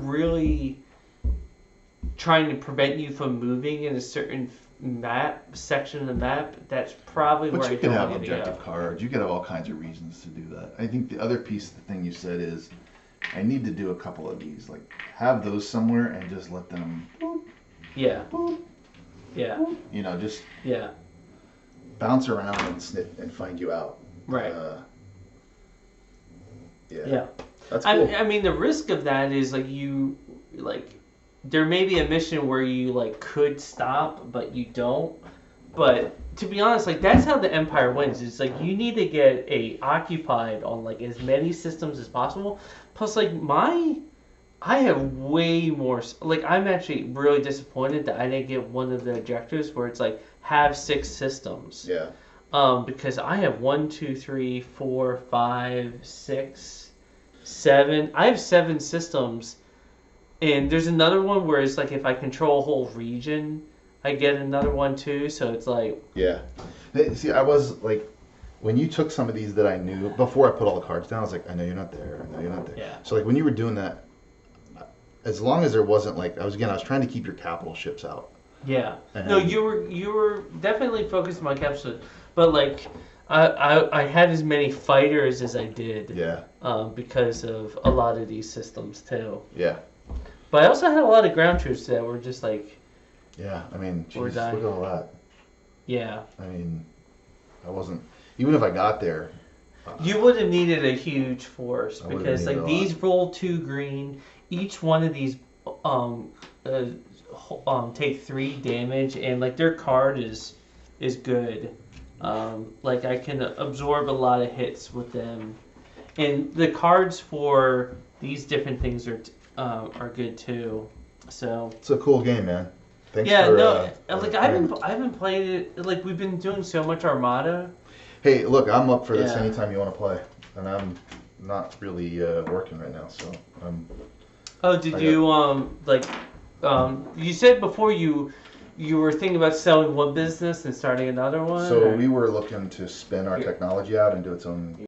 really trying to prevent you from moving in a certain section of the map, that's probably But where you I could have don't need to objective go. cards. You could have all kinds of reasons to do that. I think the other piece of the thing you said is I need to do a couple of these. Like have those somewhere and just let them Yeah. Yeah. you know, just Yeah. bounce around and snip and find you out. Right. Yeah. That's cool. I mean, the risk of that is there may be a mission where you like could stop, but you don't. But to be honest, like that's how the Empire wins. It's like you need to get occupied on like as many systems as possible. Plus, like I have way more. Like I'm actually really disappointed that I didn't get one of the objectives where it's like have 6 systems. Yeah. Because I have 1, 2, 3, 4, 5, 6, 7. I have 7 systems, and there's another one where it's like if I control a whole region, I get another one too. So it's like Yeah. Hey, see, I was like, when you took some of these that I knew before I put all the cards down, I was like, I know you're not there. I know you're not there. Yeah. So like when you were doing that, as long as there wasn't like I was trying to keep your capital ships out. yeah. And No, you were definitely focused on my capsule, but like I had as many fighters as I did. Yeah. Because of a lot of these systems too. Yeah. But I also had a lot of ground troops that were just like. Yeah. I mean, Or geez, look dying. at all that. Yeah. I mean, I wasn't even if I got there. You would have needed a huge force I would've because needed like a these lot. roll 2 green. Each one of these take 3 damage, and like their card is good. Like I can absorb a lot of hits with them, and the cards for these different things are good too. So It's a cool game, man. Thanks yeah, for, no, like I playing. haven't played it. Like we've been doing so much Armada. Hey, look, I'm up for this Yeah. anytime you want to play, and I'm not really working right now, so Oh, did I you you said before you were thinking about selling one business and starting another one? So or- we were looking to spin our technology out and do its own